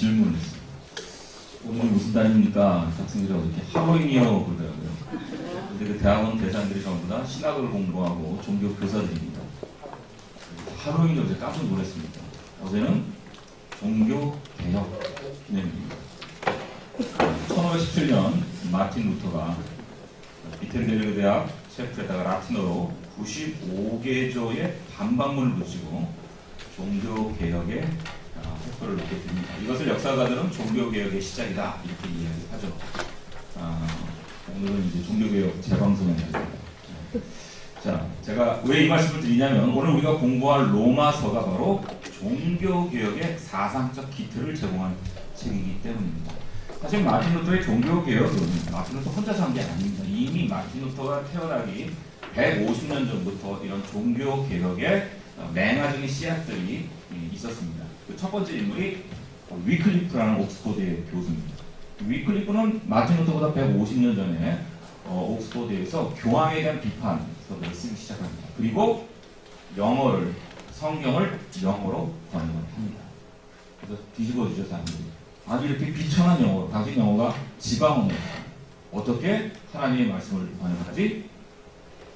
질문을 했습니다. 오늘 무슨 달입니까? 학생들이 어떻게 할로윈이요 그러더라고요. 근데 그 대학원 대사님들이 전부 다 신학을 공부하고 종교 교사들입니다. 할로윈이 어제 깜짝 놀랐습니다. 어제는 종교 개혁 기념일입니다. 1517년 마틴 루터가 비텐베르그 대학 셰프에다가 라틴어로 95개조의 반박문을 붙이고 종교 개혁의 횃불을 놓게 됩니다. 이것을 역사가들은 종교 개혁의 시작이다 이렇게 이야기하죠. 오늘은 이제 종교 개혁 재방송에 나갑니다. 자, 제가 왜 이 말씀을 드리냐면 오늘 우리가 공부할 로마서가 바로 종교 개혁의 사상적 기틀을 제공한 책이기 때문입니다. 사실 마틴 루터의 종교 개혁은 마틴 루터 혼자서 한 게 아닙니다. 이미 마틴 루터가 태어나기 150년 전부터 이런 종교 개혁의 맹아적인 씨앗들이 있었습니다. 그 첫 번째 인물이 위클리프라는 옥스포드의 교수입니다. 위클리프는 마틴 루터보다 150년 전에 옥스포드에서 교황에 대한 비판서를 쓰기 시작합니다. 그리고 성경을 영어로 번역을 합니다. 그래서 뒤집어지죠, 사람들이. 아주 이렇게 비천한 영어, 당시 영어가 지방언어였습니다. 어떻게 하나님의 말씀을 번역하지?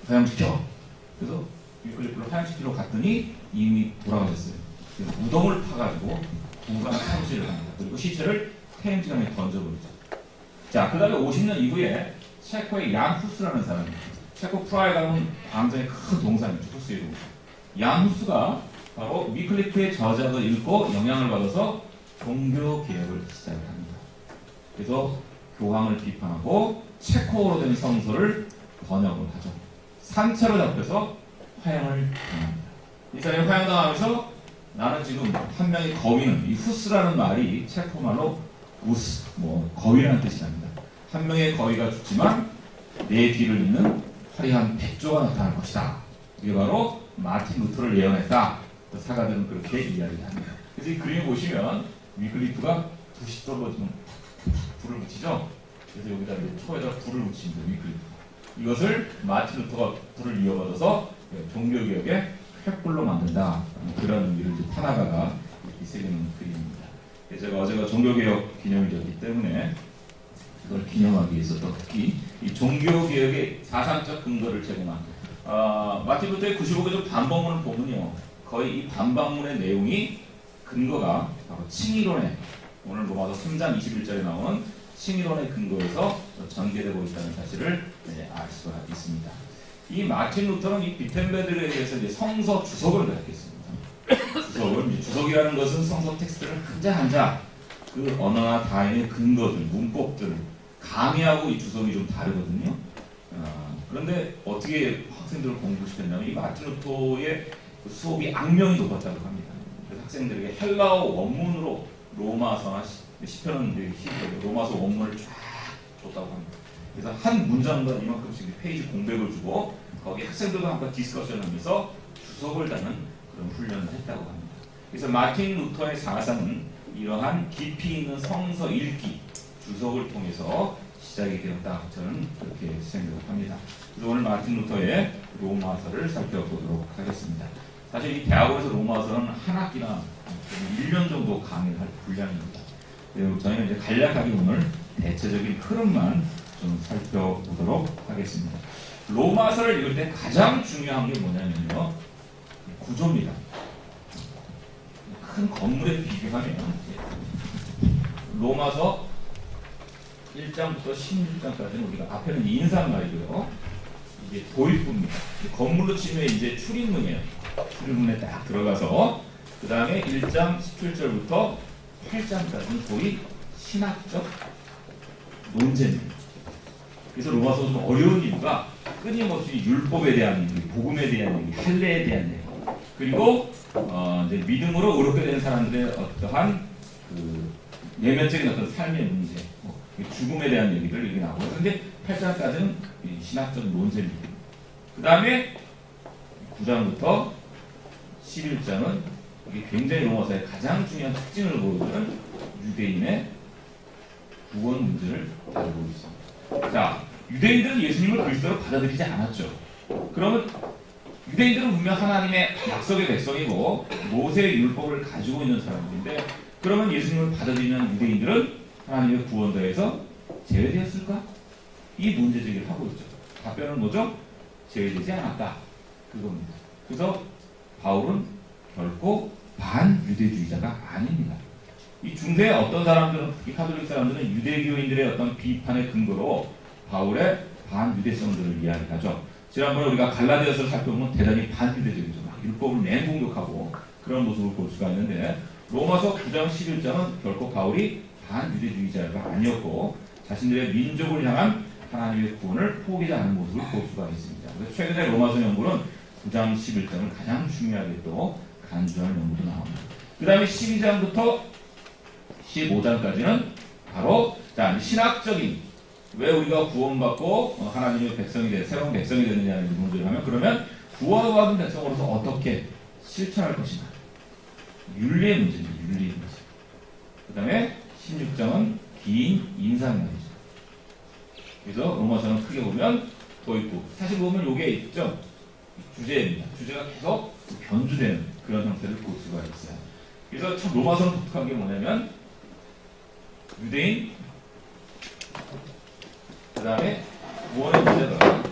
화양시켜. 그래서 위클리프를 화양시키러 갔더니 이미 돌아가셨어요. 무덤을 파가지고 구간 사무실을 합니다. 그리고 시체를 태양지강에 던져버리죠. 자, 그 다음에 50년 이후에 체코의 양 후스라는 사람이 체코 프라하에 가면 굉장히 큰 동산이죠. 후스의 동산. 양 후스가 바로 위클리프의 저작을 읽고 영향을 받아서 종교 개혁을 시작을 합니다. 그래서 교황을 비판하고 체코어로 된 성서를 번역을 하죠. 산채로 잡혀서 화형을 당합니다. 이 사람이 화형당하면서 나는 지금 한 명의 거위는 이 후스라는 말이 체코말로 우스, 거위라는 뜻이 납니다. 한 명의 거위가 죽지만 내 뒤를 잇는 화려한 백조가 나타날 것이다. 이게 바로 마틴 루터를 예언했다. 사가들은 그렇게 이야기를 합니다. 그래서 이 그림을 보시면 위클리프가 붓이 떨어지면 불을 붙이죠. 그래서 여기다 초에다 불을 붙입니다. 위클리프. 이것을 마틴 루터가 불을 이어받아서 종교개혁의 횃불로 만든다. 그런 의미를 타나가가 새기는 그림입니다. 제가 어제가 종교개혁 기념일이었기 때문에 그걸 기념하기 위해서 또 특히 이 종교개혁의 사상적 근거를 제공한 마틴 루터의 95개조 반박문을 보면요. 거의 이 반박문의 내용이 근거가 바로 칭의론에 오늘 로마서 3장 21절에 나오는 칭의론의 근거에서 전개되고 있다는 사실을 알 수가 있습니다. 이 마틴 루터는 이 비텐베르에 대해서 이제 성서 주석을 가졌습니다. 주석이라는 것은 성서 텍스트를 한자 한자 그 언어나 다인의 근거들, 문법들을 강의하고 이 주석이 좀 다르거든요. 그런데 어떻게 학생들을 공부시켰냐면 이 마틴 루터의 수업이 악명이 높았다고 합니다. 그래서 학생들에게 헬라어 원문으로 로마서나 시편은 로마서 원문을 쫙 줬다고 합니다. 그래서 한 문장과 이만큼씩 페이지 공백을 주고 거기 학생들과 함께 디스커션을 하면서 주석을 다는 그런 훈련을 했다고 합니다. 그래서 마틴 루터의 사상은 이러한 깊이 있는 성서 읽기, 주석을 통해서 시작이 되었다. 저는 그렇게 생각합니다. 그래서 오늘 마틴 루터의 로마서를 살펴보도록 하겠습니다. 사실 이 대학원에서 로마서는 한 학기나 1년 정도 강의를 할 분량입니다. 저희는 이제 간략하게 오늘 대체적인 흐름만 좀 살펴보도록 하겠습니다. 로마서를 읽을 때 가장 중요한 게 뭐냐면요. 구조입니다. 큰 건물에 비교하면 로마서 1장부터 16장까지는 우리가 앞에는 인사말이고요. 이게 도입부입니다. 건물로 치면 이제 출입문이에요. 출입문에 딱 들어가서 그 다음에 1장 17절부터 8장까지는 거의 신학적 논쟁입니다. 그래서 로마서가 좀 어려운 이유가 끊임없이 율법에 대한 얘기, 복음에 대한 얘기, 할례에 대한 얘기, 그리고 이제 믿음으로 의롭게 된 사람들의 어떠한 그 내면적인 어떤 삶의 문제, 죽음에 대한 얘기를 여기 나오고, 그런데 8장까지는 신학적 논쟁입니다. 그 다음에 9장부터 11장은 이게 굉장히 로마서의 가장 중요한 특징을 보여주는 유대인의 구원 문제를 다루고 있습니다. 자, 유대인들은 예수님을 그리스도로 받아들이지 않았죠. 그러면 유대인들은 분명 하나님의 약속의 백성이고 모세의 율법을 가지고 있는 사람들인데 그러면 예수님을 받아들이는 유대인들은 하나님의 구원자에서 제외되었을까? 이 문제 제기를 하고 있죠. 답변은 뭐죠? 제외되지 않았다. 그겁니다. 그래서 바울은 결코 반유대주의자가 아닙니다. 이 중세의 어떤 사람들은, 특히 카톨릭 사람들은 유대교인들의 어떤 비판의 근거로 바울의 반유대성들을 이야기하죠. 지난번에 우리가 갈라디아서를 살펴보면 대단히 반유대적이죠. 막 율법을 맹공격하고 그런 모습을 볼 수가 있는데, 로마서 9장 11장은 결코 바울이 반유대주의자가 아니었고 자신들의 민족을 향한 하나님의 구원을 포기하지 않은 모습을 볼 수가 있습니다. 그래서 최근에 로마서 연구는 9장 11장을 가장 중요하게 또 간주하는 연구도 나옵니다. 그 다음에 12장부터 15장까지는 바로 신학적인, 왜 우리가 구원받고 하나님의 백성이 새로운 백성이 되느냐는 문제를 하면, 그러면 구원받은 백성으로서 어떻게 실천할 것인가, 윤리의 문제입니다. 윤리의 문제. 그 다음에 16장은 긴 인상말이죠. 그래서 로마서는 크게 보면 더 있고, 사실 보면 이게 있죠. 주제입니다. 주제가 계속 변주되는 그런 형태를 볼 수가 있어요. 그래서 참 로마서는 독특한 게 뭐냐면, 유대인, 그 다음에 구원의 문제가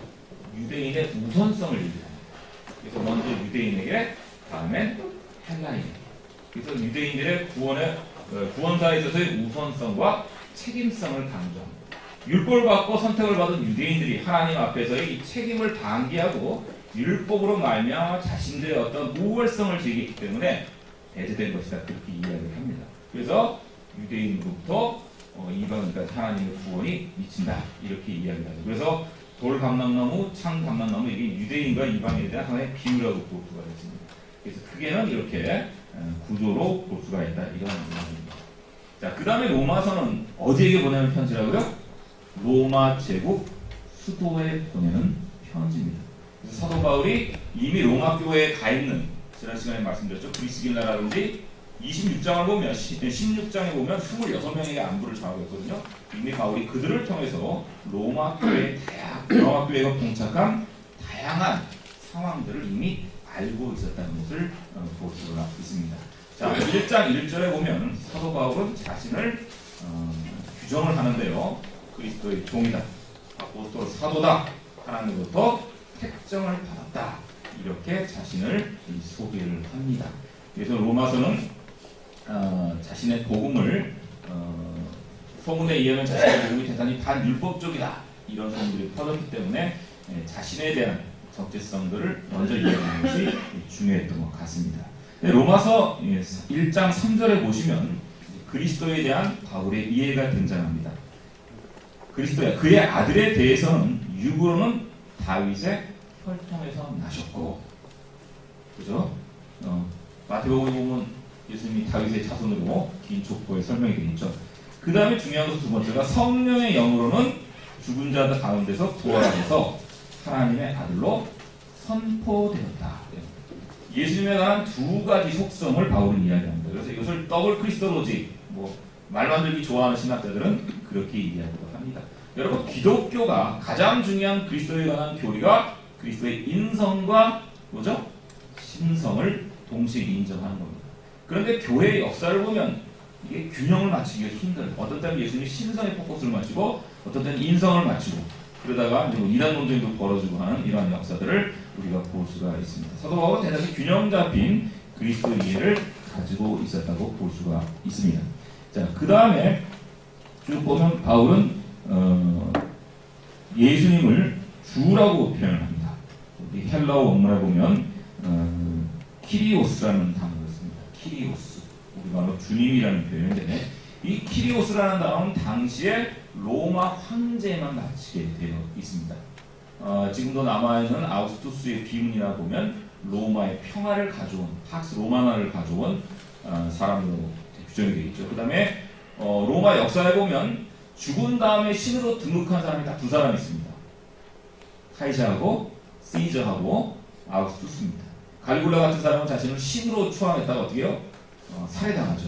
유대인의 우선성을 얘기합니다. 그래서 먼저 유대인에게, 다음엔 헬라인. 그래서 유대인들의 구원사에 있어서의 우선성과 책임성을 강조합니다. 율법을 받고 선택을 받은 유대인들이 하나님 앞에서의 이 책임을 방기하고 율법으로 말미암아 자신들의 어떤 우월성을 즐겼기 때문에 배제된 것이다, 그렇게 이야기를 합니다. 그래서 유대인으로부터 이방인까지 하나님의 구원이 미친다, 이렇게 이야기를 하죠. 그래서 돌감람나무, 창감람나무, 이게 유대인과 이방인에 대한 하나의 비유라고 볼 수가 있습니다. 그래서 크게는 이렇게 구조로 볼 수가 있다, 이런 이야기입니다. 자, 그 다음에 로마서는 어디에게 보내는 편지라고요? 로마 제국 수도에 보내는 편지입니다. 그래서 사도 바울이 이미 로마 교회에 가 있는, 지난 시간에 말씀드렸죠, 브리스길라라든지 26장을 보면, 16장에 보면 26명에게 안부를 전하고 있거든요. 이미 바울이 그들을 통해서 로마 교회가 봉착한 다양한 상황들을 이미 알고 있었다는 것을 볼 수가 있습니다. 자, 1장 1절에 보면 사도 바울은 자신을 규정을 하는데요. 그리스도의 종이다, 아포스톨 사도다, 하나님으로부터 택정을 받았다, 이렇게 자신을 소개를 합니다. 그래서 로마서는 자신의 복음을, 소문에 의하면 자신의 복음이 대단히 반율법적이다, 이런 소문들이 퍼졌기 때문에 자신에 대한 적재성들을 먼저 이야기하는 것이 중요했던 것 같습니다. 로마서 1장 3절에 보시면 그리스도에 대한 바울의 이해가 등장합니다. 그리스도야, 그의 아들에 대해서는 육으로는 다윗의 혈통에서 나셨고, 그죠? 마태복음에 보면 예수님이 다윗의 자손으로 긴 족보에 설명이 되어 있죠. 그 다음에 중요한 것두 번째가 성령의 영으로는 죽은 자들 가운데서 부활하셔서 하나님의 아들로 선포되었다. 예수님에 관한 두 가지 속성을 바울은 이야기합니다. 그래서 이것을 더블 크리스토로지, 말 만들기 좋아하는 신학자들은 그렇게 이야기도 합니다. 여러분, 기독교가 가장 중요한 그리스도에 관한 교리가 그리스도의 인성과 뭐죠? 신성을 동시에 인정하는 겁니다. 그런데 교회의 역사를 보면 이게 균형을 맞추기가 힘들어요. 어떤 때는 예수님이 신성에 포커스를 맞추고, 어떤 때는 인성을 맞추고, 그러다가 이단 논쟁도 벌어지고 하는 이러한 역사들을 우리가 볼 수가 있습니다. 사도 바울은 대단히 균형 잡힌 그리스도 이해를 가지고 있었다고 볼 수가 있습니다. 자, 그 다음에 쭉 보면 바울은 예수님을 주라고 표현을 합니다. 우리 헬라어 원문에 보면 키리오스라는 단어가 있습니다. 키리오스, 우리말로 주님이라는 표현인데, 이 키리오스라는 단어는 당시에 로마 황제만 바치게 되어 있습니다. 지금도 남아있는 아우구스투스의 비문이나 보면 로마의 평화를 가져온, 팍스 로마나를 가져온 사람으로 규정이 되어 있죠. 그 다음에 로마 역사에 보면 죽은 다음에 신으로 등극한 사람이 딱 두 사람이 있습니다. 카이사하고 시저하고 아우구스투스입니다. 갈굴라 같은 사람은 자신을 신으로 추앙했다가 어떻게 해요? 살해당하죠.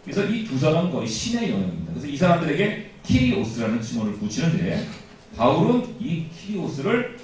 그래서 이 두 사람은 거의 신의 영역입니다. 그래서 이 사람들에게 키리오스라는 칭호를 붙이는데, 바울은 이 키리오스를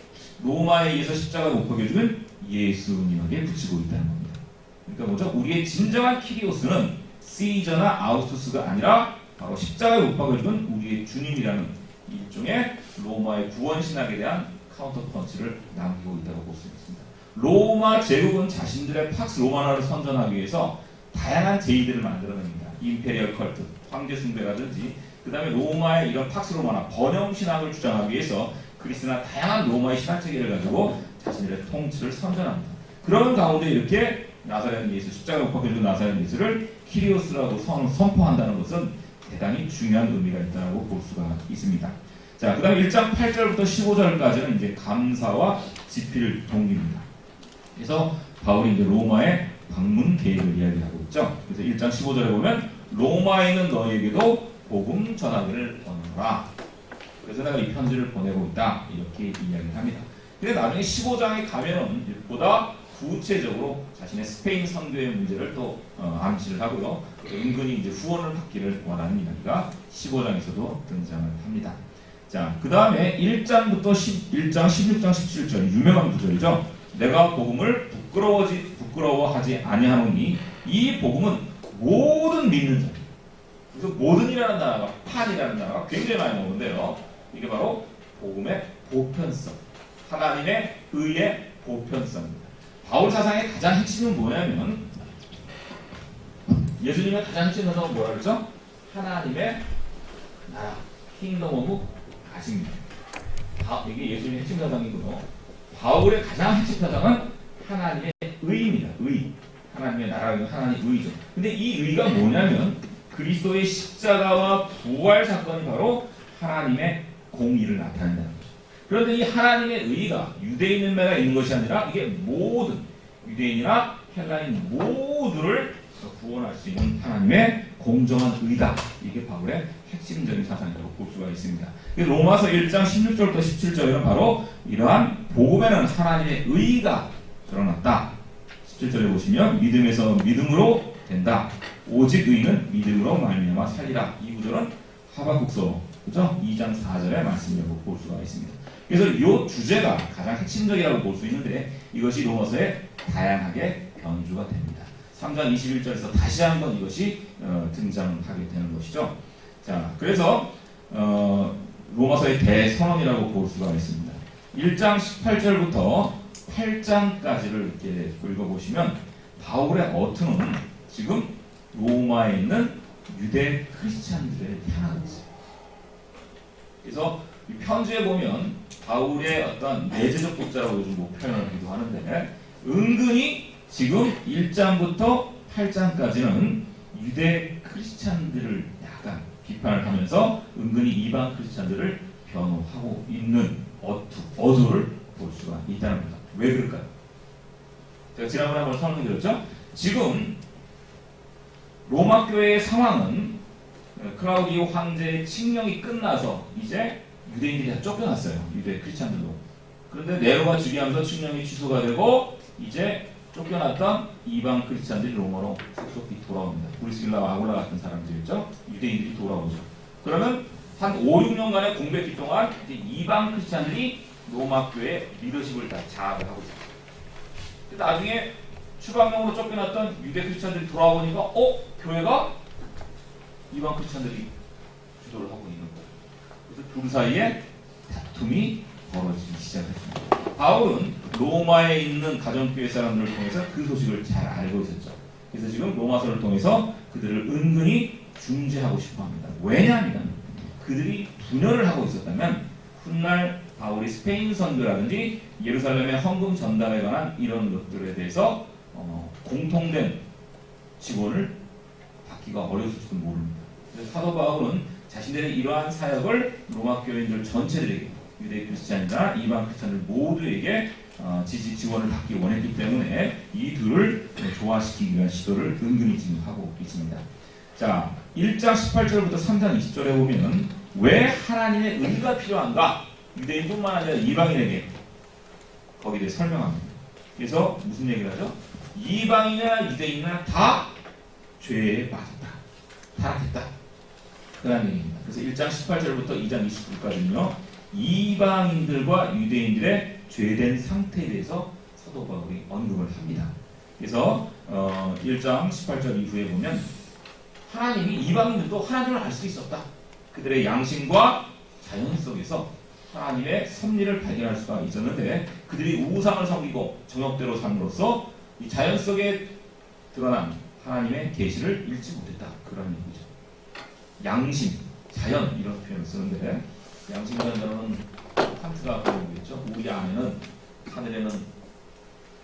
로마에 의해서 십자가에 못 박혀 죽은 예수님에게 붙이고 있다는 겁니다. 그러니까 뭐죠? 우리의 진정한 키리오스는 시저나 아우구스투스가 아니라 바로 십자가에 못 박아 죽은 우리의 주님이라는 일종의 로마의 구원 신학에 대한 카운터 펀치를 남기고 있다고 볼 수 있습니다. 로마 제국은 자신들의 팍스 로마나를 선전하기 위해서 다양한 제의들을 만들어냅니다. 임페리얼 컬트, 황제 숭배라든지, 그 다음에 로마의 이런 팍스 로마나 번영 신학을 주장하기 위해서 그리스나 다양한 로마의 신학 체계를 가지고 자신들의 통치를 선전합니다. 그런 가운데 이렇게 나사렛 예수, 십자가에 못 박혀 죽은 나사렛 예수를 키리오스라고 선포한다는 것은 대단히 중요한 의미가 있다고 볼 수가 있습니다. 자, 그 다음에 1장 8절부터 15절까지는 이제 감사와 지필 동기입니다. 그래서 바울이 이제 로마의 방문 계획을 이야기하고 있죠. 그래서 1장 15절에 보면 로마에 있는 너희에게도 복음 전하기를 원하노라. 그래서 내가 이 편지를 보내고 있다. 이렇게 이야기를 합니다. 근데 나중에 15장에 가면은 보다 구체적으로 자신의 스페인 선교의 문제를 또 암시를 하고요. 은근히 이제 후원을 받기를 원하는 이야기가 15장에서도 등장을 합니다. 자, 그 다음에 1장부터 1장 16장 17절 유명한 구절이죠. 내가 복음을 부끄러워하지 아니하노니 이 복음은 모든 믿는 자. 그래서 모든이라는 단어가 판이라는 단어가 굉장히 많이 나오는데요. 이게 바로 복음의 보편성, 하나님의 의의 보편성입니다. 바울 사상의 가장 핵심은 뭐냐면 예수님의 가장 핵심 사상은 뭐라 그랬죠? 하나님의 나라, 킹덤 오브 가십니다. 이게 예수님의 핵심 사상이고요. 바울의 가장 핵심 사상은 하나님의 의입니다. 의. 하나님의 나라는 하나님의 의죠. 근데 이 의가 뭐냐면 그리스도의 십자가와 부활 사건이 바로 하나님의 공의를 나타낸다는 거죠. 그런데 이 하나님의 의가 유대인들만 있는 것이 아니라 이게 모든 유대인이나 헬라인 모두를 구원할 수 있는 하나님의 공정한 의다. 이게 바울의 핵심적인 사상이라고 볼 수가 있습니다. 로마서 1장 16절부터 17절에는 바로 이러한 복음에는 하나님의 의가 드러났다. 17절에 보시면 믿음에서 믿음으로 된다. 오직 의는 믿음으로 말미암아 살리라. 이 구절은 하박국서 그죠? 2장 4절의 말씀이라고 볼 수가 있습니다. 그래서 이 주제가 가장 핵심적이라고 볼 수 있는데 이것이 로마서에 다양하게 변주가 됩니다. 3장 21절에서 다시 한번 이것이 등장하게 되는 것이죠. 자, 그래서 로마서의 대선언이라고 볼 수가 있습니다. 1장 18절부터 8장까지를 이렇게 읽어보시면 바울의 어투는 지금 로마에 있는 유대 크리스찬들을 향하고 있어요. 그래서 이 편지에 보면 바울의 어떤 내재적 독자라고 요즘 뭐 표현을 하기도 하는데 은근히 지금 1장부터 8장까지는 유대 크리스찬들을 약간 비판을 하면서 은근히 이방 크리스찬들을 변호하고 있는 어조를 볼 수가 있다는 겁니다. 왜 그럴까요? 제가 지난번에 한번 설명드렸죠? 지금 로마 교회의 상황은 클라우디오 황제의 칙령이 끝나서 이제 유대인들이 다 쫓겨났어요. 유대 크리스찬들도. 그런데 네로가 즉위하면서 칙령이 취소가 되고 이제 쫓겨났던 이방 크리스찬들이 로마로 속속히 돌아옵니다. 브리스길라와 아굴라 같은 사람들이죠. 유대인들이 돌아오죠. 그러면 한 5, 6년간의 공백기 동안 이제 이방 크리스찬들이 로마 교회의 리더십을 다 장악을 하고 있어요. 나중에 추방령으로 쫓겨났던 유대 크리스찬들이 돌아오니까 교회가 이방 크리스찬들이 주도를 하고 있는 거예요. 그래서 둘 사이에 다툼이 벌어지기 시작했습니다. 바울은 로마에 있는 가정교회 사람들을 통해서 그 소식을 잘 알고 있었죠. 그래서 지금 로마서를 통해서 그들을 은근히 중재하고 싶어 합니다. 왜냐하면 그들이 분열을 하고 있었다면 훗날 바울이 스페인 선교라든지 예루살렘의 헌금 전달에 관한 이런 것들에 대해서 공통된 지원을 받기가 어려웠을지도 모릅니다. 그래서 사도 바울은 자신들의 이러한 사역을 로마 교인들 전체들에게 유대 크리스찬이나 이방 크리스찬들 모두에게 지원을 받기 원했기 때문에 이 둘을 조화시키기 위한 시도를 은근히 지금 하고 있습니다. 자, 1장 18절부터 3장 20절에 보면 왜 하나님의 의가 필요한가? 유대인뿐만 아니라 이방인에게 거기에 대해 설명합니다. 그래서 무슨 얘기를 하죠? 이방인이나 유대인이나 다 죄에 빠졌다. 타락했다. 그런 얘기입니다. 그래서 1장 18절부터 2장 29절까지는요. 이방인들과 유대인들의 죄된 상태에 대해서 사도 바울이 언급을 합니다. 그래서 1장 18절 이후에 보면 하나님이 이방인들도 하나님을 알 수 있었다. 그들의 양심과 자연 속에서 하나님의 섭리를 발견할 수가 있었는데 그들이 우상을 섬기고 정욕대로 삶으로써 이 자연 속에 드러난 하나님의 계시를 읽지 못했다. 그런 얘기죠. 양심, 자연 이런 표현을 쓰는데 양심이라는 단어는 칸트가 그러겠죠. 우리 안에는 하늘에는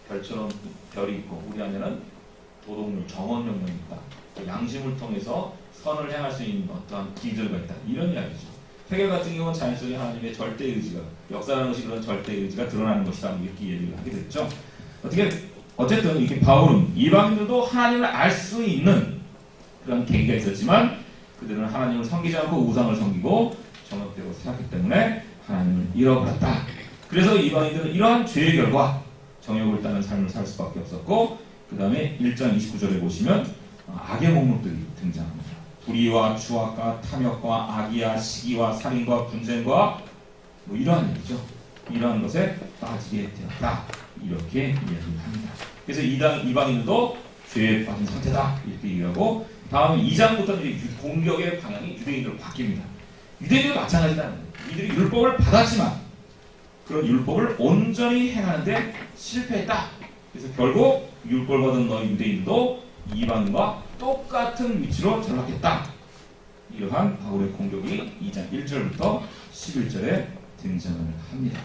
별처럼 별이 있고 우리 안에는 도덕률, 정언력이 있다. 양심을 통해서 선을 행할 수 있는 어떠한 기절가 있다. 이런 이야기죠. 해결 같은 경우는 자연 속에 하나님의 절대 의지가 역사라는 것이 그런 절대 의지가 드러나는 것이다. 이렇게 얘기를 하게 됐죠. 어쨌든 이렇게 바울은 이방인들도 하나님을 알 수 있는 그런 계기가 있었지만 그들은 하나님을 섬기지 않고 우상을 섬기고 정욕대로 살았기 때문에 하나님을 잃어버렸다. 그래서 이방인들은 이러한 죄의 결과 정욕을 따는 삶을 살 수밖에 없었고 그 다음에 1장 29절에 보시면 악의 목록들이 등장합니다. 불의와 추악과 탐욕과 악의와 시기와 살인과 분쟁과 뭐 이러한 얘기죠. 이러한 것에 빠지게 되었다. 이렇게 이야기합니다. 그래서 이방인들도 죄에 빠진 상태다. 이렇게 얘기하고 다음 2장부터는 공격의 방향이 유대인으로 바뀝니다. 유대인도 마찬가지다. 이들이 율법을 받았지만 그런 율법을 온전히 행하는데 실패했다. 그래서 결국 율법을 받은 너희 유대인도 이방인과 똑같은 위치로 전락했다. 이러한 바울의 공격이 2장 1절부터 11절에 등장을 합니다.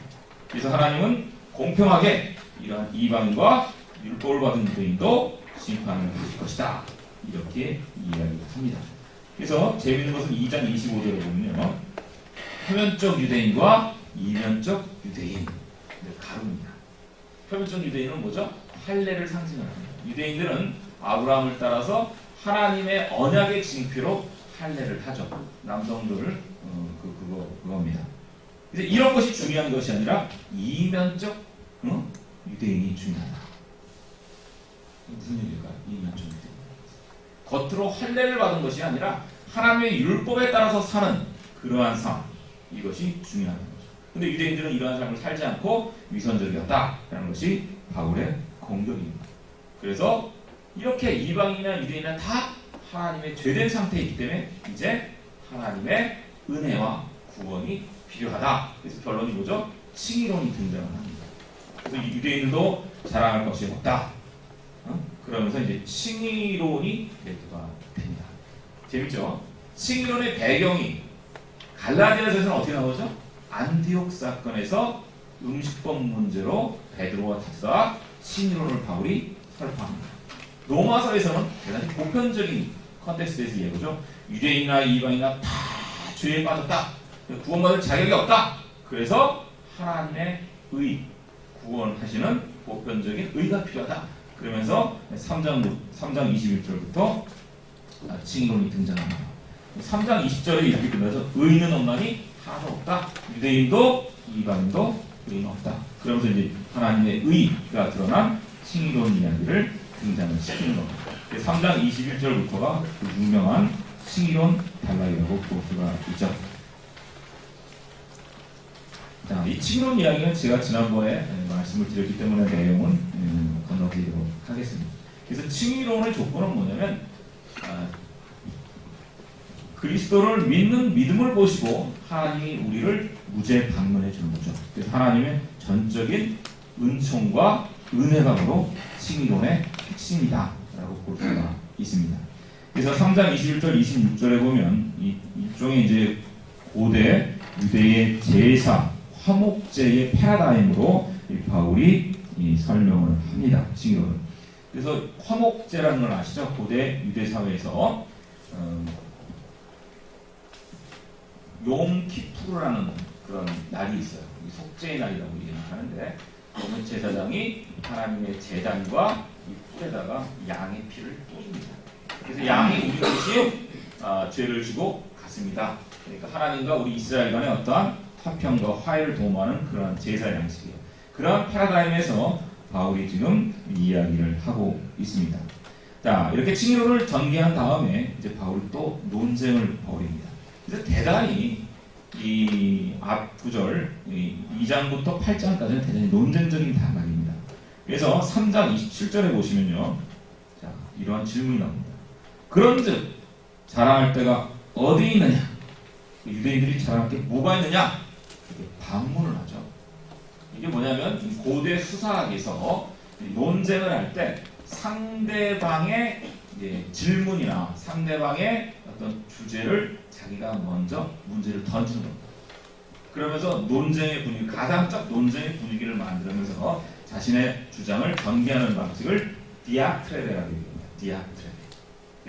그래서 하나님은 공평하게 이러한 이방인과 율법을 받은 유대인도 심판을 하실 것이다. 이렇게 이야기를 합니다. 그래서 재미있는 것은 2장 25절에 보면요. 표면적 유대인과 이면적 유대인 가릅니다. 표면적 유대인은 뭐죠? 할례를 상징합니다. 유대인들은 아브라함을 따라서 하나님의 언약의 징표로 할례를 하죠. 남성들을 그겁니다. 그래서 이런 것이 중요한 것이 아니라 이면적 유대인이 중요하다. 무슨 얘기일까요? 이면적 유대인. 겉으로 할례를 받은 것이 아니라 하나님의 율법에 따라서 사는 그러한 삶, 이것이 중요한 거죠. 근데 유대인들은 이러한 삶을 살지 않고 위선적이었다라는 것이 바울의 공격입니다. 그래서 이렇게 이방인이나 유대인이나 다 하나님의 죄된 상태에 있기 때문에 이제 하나님의 은혜와 구원이 필요하다. 그래서 결론이 뭐죠? 칭의론이 등장을 합니다. 그래서 유대인들도 자랑할 것이 없다. 그러면서 이제 칭의론이 대두가 됩니다. 재밌죠? 칭의론의 배경이 갈라디아서에서는 어떻게 나오죠? 안디옥 사건에서 음식법 문제로 베드로와 탑사가 칭의론을 바울이 설파합니다. 로마서에서는 대단히 보편적인 컨텍스트에서 얘기하죠. 유대인이나 이방이나 다 죄에 빠졌다. 구원받을 자격이 없다. 그래서 하나님의 의, 구원하시는 보편적인 의가 필요하다. 그러면서 3장 21절부터 칭의론이 등장합니다. 3장 20절에 이렇게 끝나서 의인은 없나니 하나도 없다. 유대인도 이방인도 의인은 없다. 그러면서 이제 하나님의 의가 드러난 칭의론 이야기를 등장을 시키는 겁니다. 3장 21절부터가 그 유명한 칭의론 단락이라고 볼 수가 있죠. 자, 이 칭의론 이야기는 제가 지난번에 말씀을 드렸기 때문에 내용은 건너드리도록 하겠습니다. 그래서 칭의론의 조건은 뭐냐면 그리스도를 믿는 믿음을 보시고 하나님이 우리를 무죄 방문해 주는 거죠. 그래서 하나님의 전적인 은총과 은혜가 바로 칭의론의 핵심이다 라고 볼 수가 있습니다. 그래서 3장 21절 26절에 보면 일종의 이제 고대 유대의 제사 화목제의 패러다임으로 바울이 설명을 합니다. 칭의론을. 그래서 화목제라는 걸 아시죠? 고대 유대 사회에서 욤키푸르라는 그런 날이 있어요. 속죄의 날이라고 얘기하는데 그러면 제사장이 하나님의 제단과 이 풀에다가 양의 피를 뿌립니다. 그래서 양이 우리 대신 죄를 지고 갔습니다. 그러니까 하나님과 우리 이스라엘 간의 어떠한 화평과 화해를 도모하는 그러한 제사 양식이에요. 그러한 패러다임에서 바울이 지금 이야기를 하고 있습니다. 자, 이렇게 칭의론을 전개한 다음에 이제 바울이 또 논쟁을 벌입니다. 그래서 대단히 이 앞 구절 2장부터 8장까지는 대단히 논쟁적인 단락입니다. 그래서 3장 27절에 보시면요, 자, 이러한 질문이 나옵니다. 그런즉 자랑할 데가 어디 있느냐? 유대인들이 자랑할 게 뭐가 있느냐? 이렇게 반문을 하죠. 이게 뭐냐면 고대 수사학에서 논쟁을 할 때 상대방의 질문이나 상대방의 어떤 주제를 자기가 먼저 문제를 던지는 겁니다. 그러면서 논쟁의 분위기, 가당적 논쟁의 분위기를 만들면서 자신의 주장을 전개하는 방식을 디아트레라고 얘기합니다. 디아트레.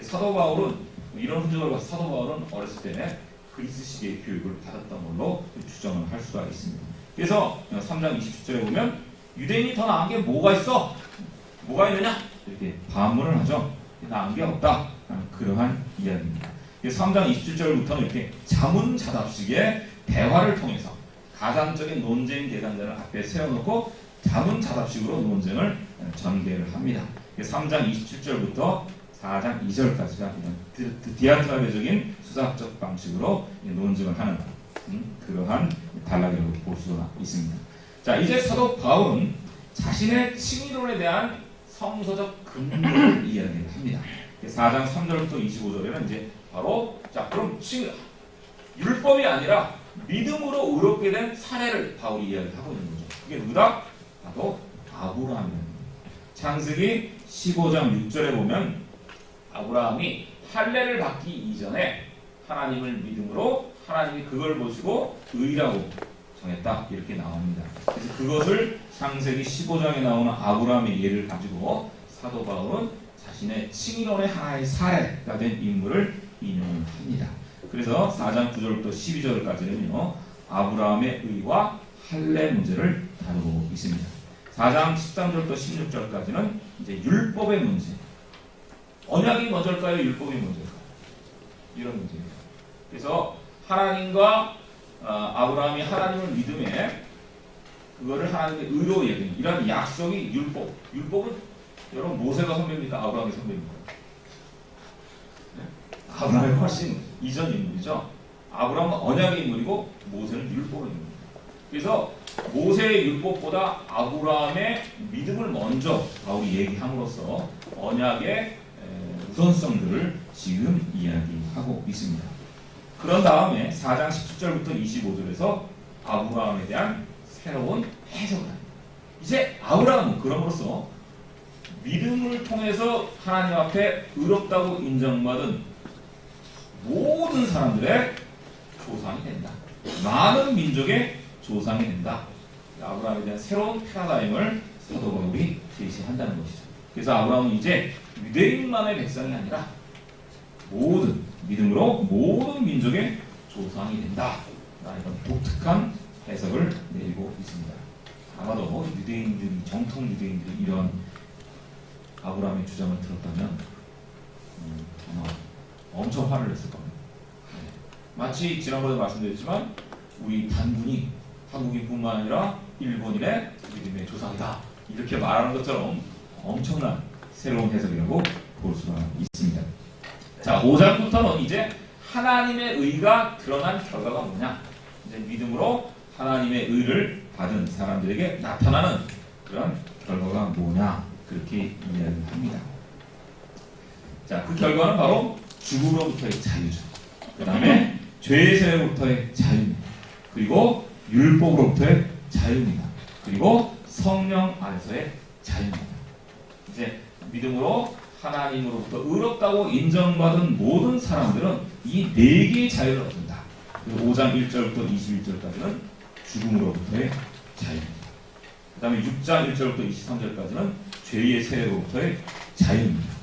사도 바울은 이런 흔적을 봐서 사도 바울은 어렸을 때 그리스식의 교육을 받았던 걸로 추정을 할 수가 있습니다. 그래서 3장 27절에 보면 유대인이 더 나은 게 뭐가 있어? 뭐가 있느냐? 이렇게 반문을 하죠. 나은 게 없다. 그러한 이야기입니다. 3장 27절부터는 이렇게 자문자답식의 대화를 통해서 가상적인 논쟁 대상자를 앞에 세워놓고 자문자답식으로 논쟁을 전개를 합니다. 3장 27절부터 4장 2절까지가 디아트라베적인 수사학적 방식으로 논쟁을 하는 그러한 단락이라고 볼 수가 있습니다. 자, 이제 사도 바울은 자신의 칭의론에 대한 성서적 근거를 이야기를 합니다. 4장 3절부터 25절에는 이제 바로 자 그럼 율법이 아니라 믿음으로 의롭게 된 사례를 바울이 이야기하고 있는 거죠. 그게 누구다? 바로 아브라함입니다. 창세기 15장 6절에 보면 아브라함이 할례를 받기 이전에 하나님을 믿음으로 하나님이 그걸 보시고 의라고 정했다 이렇게 나옵니다. 그래서 그것을 창세기 15장에 나오는 아브라함의 예를 가지고 사도 바울은 자신의 칭의론의 하나의 사례가 된 인물을 인용합니다. 그래서 4장 9절부터 12절까지는요 아브라함의 의와 할례 문제를 다루고 있습니다. 4장 13절부터 16절까지는 이제 율법의 문제. 언약이 먼저일까요? 율법이 먼저일까요? 이런 문제입니다. 그래서 하나님과 아브라함이 하나님을 믿음에 그거를 하나님의 의로 얘기하는 이런 약속이 율법. 율법은 여러분 모세가 선배입니까? 아브라함이 선배입니까? 네? 아브라함이 훨씬 이전 인물이죠. 아브라함은 언약의 인물이고 모세는 율법의 인물입니다. 그래서 모세의 율법보다 아브라함의 믿음을 먼저 바울이 얘기함으로써 언약의 우선성들을 지금 이야기하고 있습니다. 그런 다음에 4장 17절부터 25절에서 아브라함에 대한 새로운 해석을 합니다. 이제 아브라함은 그럼으로써 믿음을 통해서 하나님 앞에 의롭다고 인정받은 모든 사람들의 조상이 된다. 많은 민족의 조상이 된다. 아브라함에 대한 새로운 패러다임을 사도 바울이 제시한다는 것이죠. 그래서 아브라함은 이제 유대인만의 백성이 아니라 모든 믿음으로 모든 민족의 조상이 된다. 이런 독특한 해석을 내리고 있습니다. 아마도 유대인들이 정통 유대인들이 이런 아브라함의 주장을 들었다면 아마 엄청 화를 냈을 겁니다. 네. 마치 지난번에 말씀드렸지만 우리 단군이 한국인뿐만 아니라 일본인의 믿음의 조상이다 이렇게 말하는 것처럼 엄청난 새로운 해석이라고 볼 수가 있습니다. 자, 5장부터는 이제 하나님의 의가 드러난 결과가 뭐냐? 이제 믿음으로 하나님의 의를 받은 사람들에게 나타나는 그런 결과가 뭐냐? 그렇게 이야기합니다. 자, 그 결과는 바로 죽음으로부터의 자유죠. 그 다음에 죄의 세례로부터의 자유입니다. 그리고 율법으로부터의 자유입니다. 그리고 성령 안에서의 자유입니다. 이제 믿음으로 하나님으로부터 의롭다고 인정받은 모든 사람들은 이 네 개의 자유를 얻는다. 5장 1절부터 21절까지는 죽음으로부터의 자유입니다. 그 다음에 6장 1절부터 23절까지는 죄의 세례로부터의 자유입니다.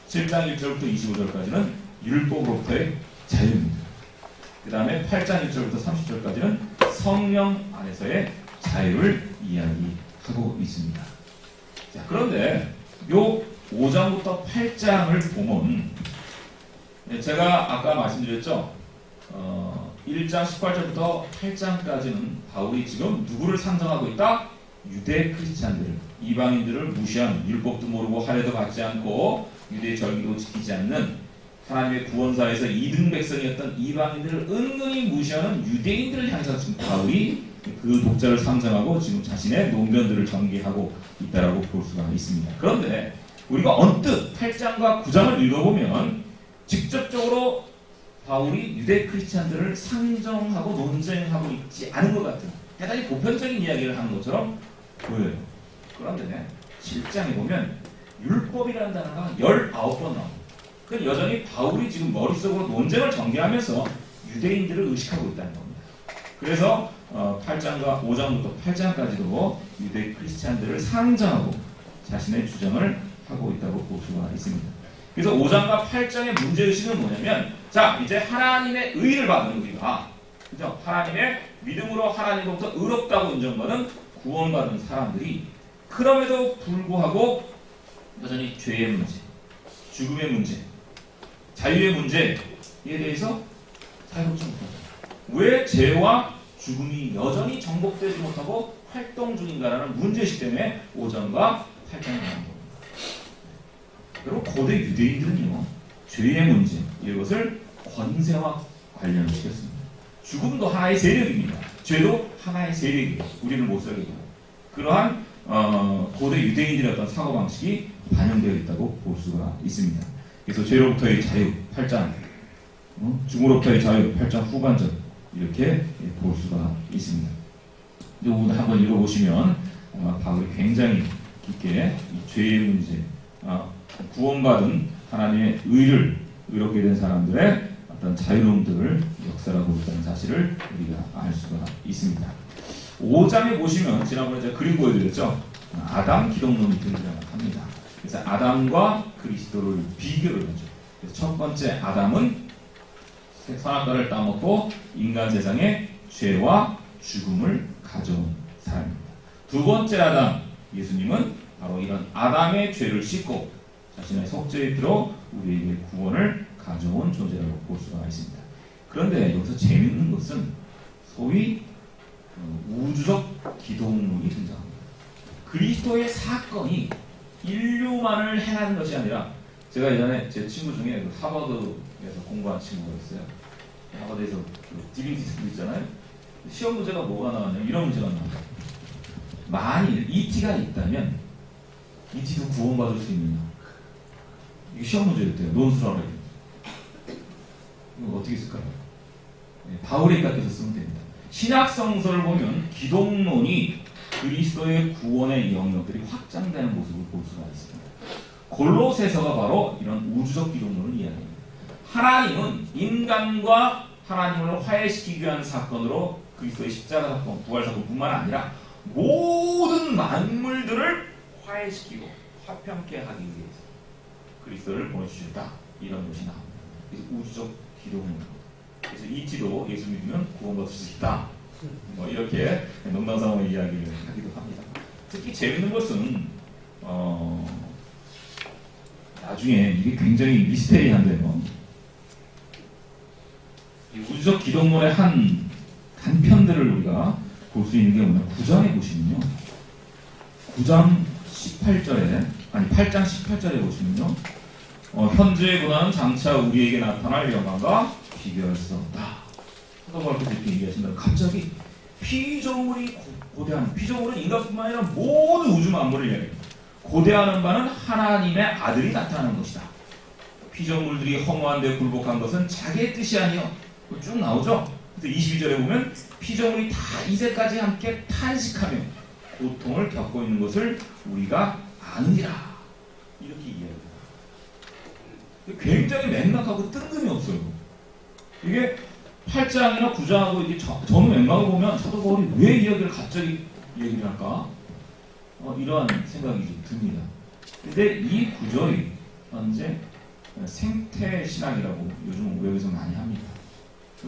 7장 1절부터 25절까지는 율법으로부터의 자유입니다. 그 다음에 8장 1절부터 30절까지는 성령 안에서의 자유를 이야기하고 있습니다. 자, 그런데 요 5장부터 8장을 보면 제가 아까 말씀드렸죠. 1장 18절부터 8장까지는 바울이 지금 누구를 상정하고 있다? 유대 크리스찬들을, 이방인들을 무시한, 율법도 모르고 할례도 받지 않고 유대 절기도 지키지 않는 하나님의 구원사에서 2등 백성이었던 이방인들을 은근히 무시하는 유대인들을 향해서 지금 바울이 그 독자를 상정하고 지금 자신의 논변들을 전개하고 있다라고 볼 수가 있습니다. 그런데 우리가 언뜻 8장과 9장을 읽어보면 직접적으로 바울이 유대 크리스찬들을 상정하고 논쟁하고 있지 않은 것 같은 대단히 보편적인 이야기를 하는 것처럼 보여요. 그런데 7장에 보면 율법이라는 단어가 19번 나옵니다. 그건 여전히 바울이 지금 머릿속으로 논쟁을 전개하면서 유대인들을 의식하고 있다는 겁니다. 그래서 8장과 5장부터 8장까지도 유대 크리스찬들을 상정하고 자신의 주장을 하고 있다고 볼 수가 있습니다. 그래서 5장과 8장의 문제의식은 뭐냐면, 자, 이제 하나님의 의를 받은 우리가, 그죠? 하나님의 믿음으로 하나님으로부터 의롭다고 인정받은 구원받은 사람들이 그럼에도 불구하고 여전히 죄의 문제, 죽음의 문제, 자유의 문제에 대해서 자유롭지 못하죠. 왜 죄와 죽음이 여전히 정복되지 못하고 활동 중인가라는 문제의식 때문에 5장과 8장이 나온 겁니다. 그리고 고대 유대인들은요, 죄의 문제, 이것을 권세와 관련시켰습니다. 죽음도 하나의 세력입니다. 죄도 하나의 세력이에요. 우리를 못 살게 해요. 그러한 고대 유대인들의 어떤 사고방식이 반영되어 있다고 볼 수가 있습니다. 그래서 죄로부터의 자유 8장, 죽음으로부터의 자유 8장 후반전, 이렇게 볼 수가 있습니다. 이제 오늘 한번 읽어보시면 바울이 굉장히 깊게 이 죄의 문제, 구원받은 하나님의 의롭게 된 사람들의 어떤 자유로움들을 역사하고 있다는 사실을 우리가 알 수가 있습니다. 5장에 보시면 지난번에 제가 그림 보여드렸죠. 아담 기독론이 등장합니다. 그래서 아담과 그리스도를 비교를 하죠. 그래서 첫 번째 아담은 선악과를 따먹고 인간 세상에 죄와 죽음을 가져온 사람입니다. 두 번째 아담 예수님은 바로 이런 아담의 죄를 씻고 자신의 속죄의 피로 우리에게 구원을 가져온 존재라고 볼 수가 있습니다. 그런데 여기서 재미있는 것은 소위 우주적 기독론이 등장합니다. 그리스도의 사건이 인류만을 행하는 것이 아니라, 제가 예전에 제 친구 중에 하버드에서 공부한 친구가 있어요. 하버드에서 디빙 시스템 있잖아요. 시험 문제가 뭐가 나왔냐면 이런 문제가 나와요. 만일 ET가 있다면 ET도 구원받을 수 있느냐? 이게 시험 문제였대요. 논술하라. 이거 어떻게 쓸까요? 바울의 깎여서 쓰면 됩니다. 신약성서를 보면 기독론이 그리스도의 구원의 영역들이 확장되는 모습을 볼 수가 있습니다. 골로새서가 바로 이런 우주적 기독론을 이야기합니다. 하나님은 인간과 하나님을 화해시키기 위한 사건으로 그리스도의 십자가 사건, 부활 사건뿐만 아니라 모든 만물들을 화해시키고 화평케 하기 위해서 그리스도를 보내주셨다. 이런 것이 나옵니다. 그래서 우주적 기독론. 그래서 이치도 예수 믿으면 구원받을 수 있다. 이렇게 농담삼아 이야기를 하기도 합니다. 특히 재밌는 것은 나중에 이게 굉장히 미스테리한데요. 이 우주적 기독론의 한 단편들을 우리가 볼 수 있는 게 뭐냐? 9장에 보시면요. 9장 18절에, 아니 8장 18절에 보시면요. 현재보다는 장차 우리에게 나타날 영광과 비교할 수 없다. 사도바울께서 이렇게 얘기하신다면 갑자기 피조물이 고대하는, 피조물은 인간뿐만 아니라 모든 우주 만물을 이야기합니다. 고대하는 바는 하나님의 아들이 나타나는 것이다. 피조물들이 허무한 데 굴복한 것은 자기의 뜻이 아니요. 쭉 나오죠. 그래서 22절에 보면 피조물이 다 이제까지 함께 탄식하며 고통을 겪고 있는 것을 우리가 아느니라. 이렇게 이야기합니다. 굉장히 맥락하고 뜬금이 없어요. 이게 8장이나 9장하고 이게 전후 맥락을 보면 사도 바울이 왜 이야기를 갑자기 얘기를 할까? 이러한 생각이 좀 듭니다. 근데 이 구절이 현재 생태신학이라고 요즘 우역에서 많이 합니다.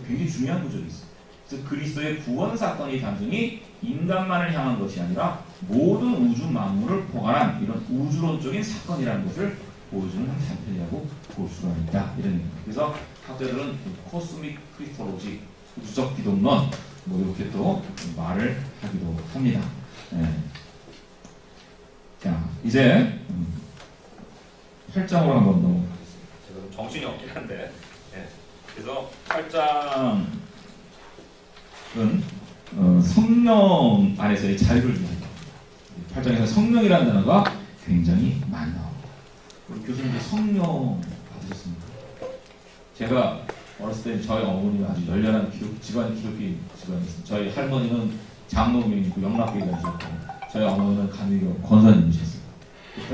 굉장히 중요한 구절이 있어요. 그래서 그리스도의 구원 사건이 단순히 인간만을 향한 것이 아니라 모든 우주 만물을 포괄한 이런 우주론적인 사건이라는 것을 보여주는 단편이라고 볼 수가 있다. 이런 얘기입니다. 그래서 학자들은 코스믹 크리스톨로지, 우주적 기독론, 이렇게 또 말을 하기도 합니다. 네. 자, 이제 8장으로 한번 넘어가겠습니다. 제가 좀 정신이 없긴 한데, 네. 그래서 8장은 성령 안에서의 자유를 이야기합니다. 8장에서 성령이라는 단어가 굉장히 많이 나옵니다. 우리 교수님들 성령 받으셨습니까? 제가 어렸을 때 저희 어머니는 아주 열렬한 집안 기독교 집안이었어요. 저희 할머니는 장로님이고 영락교회 다니셨고 저희 어머니는 감리교 권사님이셨어요.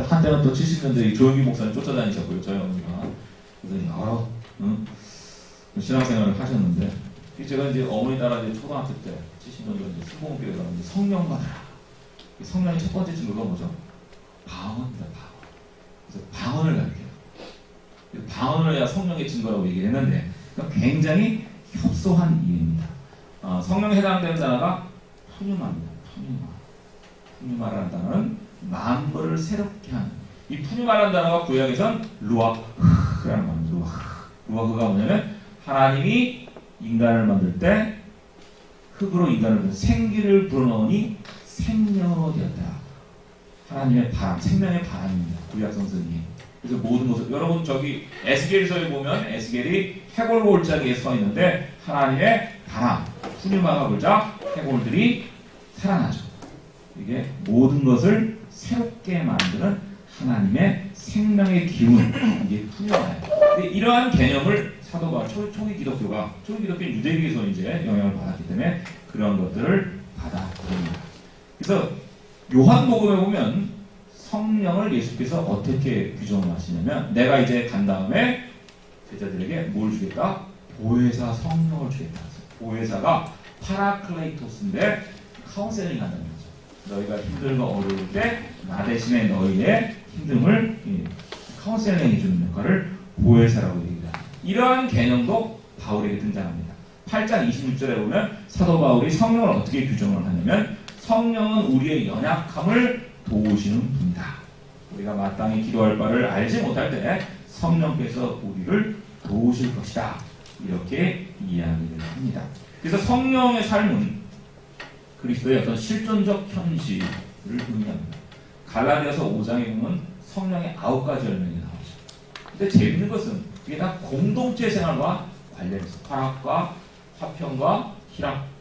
한때는 또 70년대 조영기 목사님 쫓아다니셨고요. 저희 어머니가. 그래서 여러 신앙생활을 하셨는데 제가 이제 어머니 따라 이제 초등학교 때 70년대 이제 순복음교회 가는데 성령 받아라. 성령의 첫 번째 증거가 뭐죠? 방언입니다. 방언. 그래서 방언을 가르쳐요. 방언을 해야 성령의 증거라고 얘기를 했는데 그러니까 굉장히 협소한 이해입니다. 성령에 해당되는 단어가 푸뉴마입니다. 푸뉴마라는 단어는 만물을 새롭게 하는 이 푸뉴마라는 단어가 구약에선 루아흐라는 말입니다. 루아흐가 뭐냐면 하나님이 인간을 만들 때 흙으로 인간을 생기를 불어넣으니 생명으로 되었다. 하나님의 바람, 생명의 바람입니다. 구약 성서니. 그래서 모든 것을 여러분 저기 에스겔서에 보면 에스겔이 해골 골짜기에 서 있는데 하나님의 바람, 푸뉴마가 불자 해골들이 살아나죠. 이게 모든 것을 새롭게 만드는 하나님의 생명의 기운, 이게 푸뉴마예요. 근데 이러한 개념을 사도가 초기 기독교가 유대교에서 이제 영향을 받았기 때문에 그런 것들을 받아들입니다. 그래서 요한복음에 보면 성령을 예수께서 어떻게 규정을 하시냐면 내가 이제 간 다음에 제자들에게 뭘 주겠다? 보혜사 성령을 주겠다. 보혜사가 파라클레이토스인데 카운셀링 한다는 거죠. 너희가 힘들고 어려울 때 나 대신에 너희의 힘듦을 카운셀링 해주는 역할을 보혜사라고 얘기합니다. 이러한 개념도 바울에게 등장합니다. 8장 26절에 보면 사도 바울이 성령을 어떻게 규정을 하냐면 성령은 우리의 연약함을 도우시는 분이다. 우리가 마땅히 기도할 바를 알지 못할 때 성령께서 우리를 도우실 것이다. 이렇게 이야기를 합니다. 그래서 성령의 삶은 그리스도의 어떤 실존적 현실을 의미합니다. 갈라디아서 5장에 보면 성령의 9가지 열매가 나오죠. 근데 재밌는 것은 이게 다 공동체 생활과 관련해서 화락과 화평과 희락.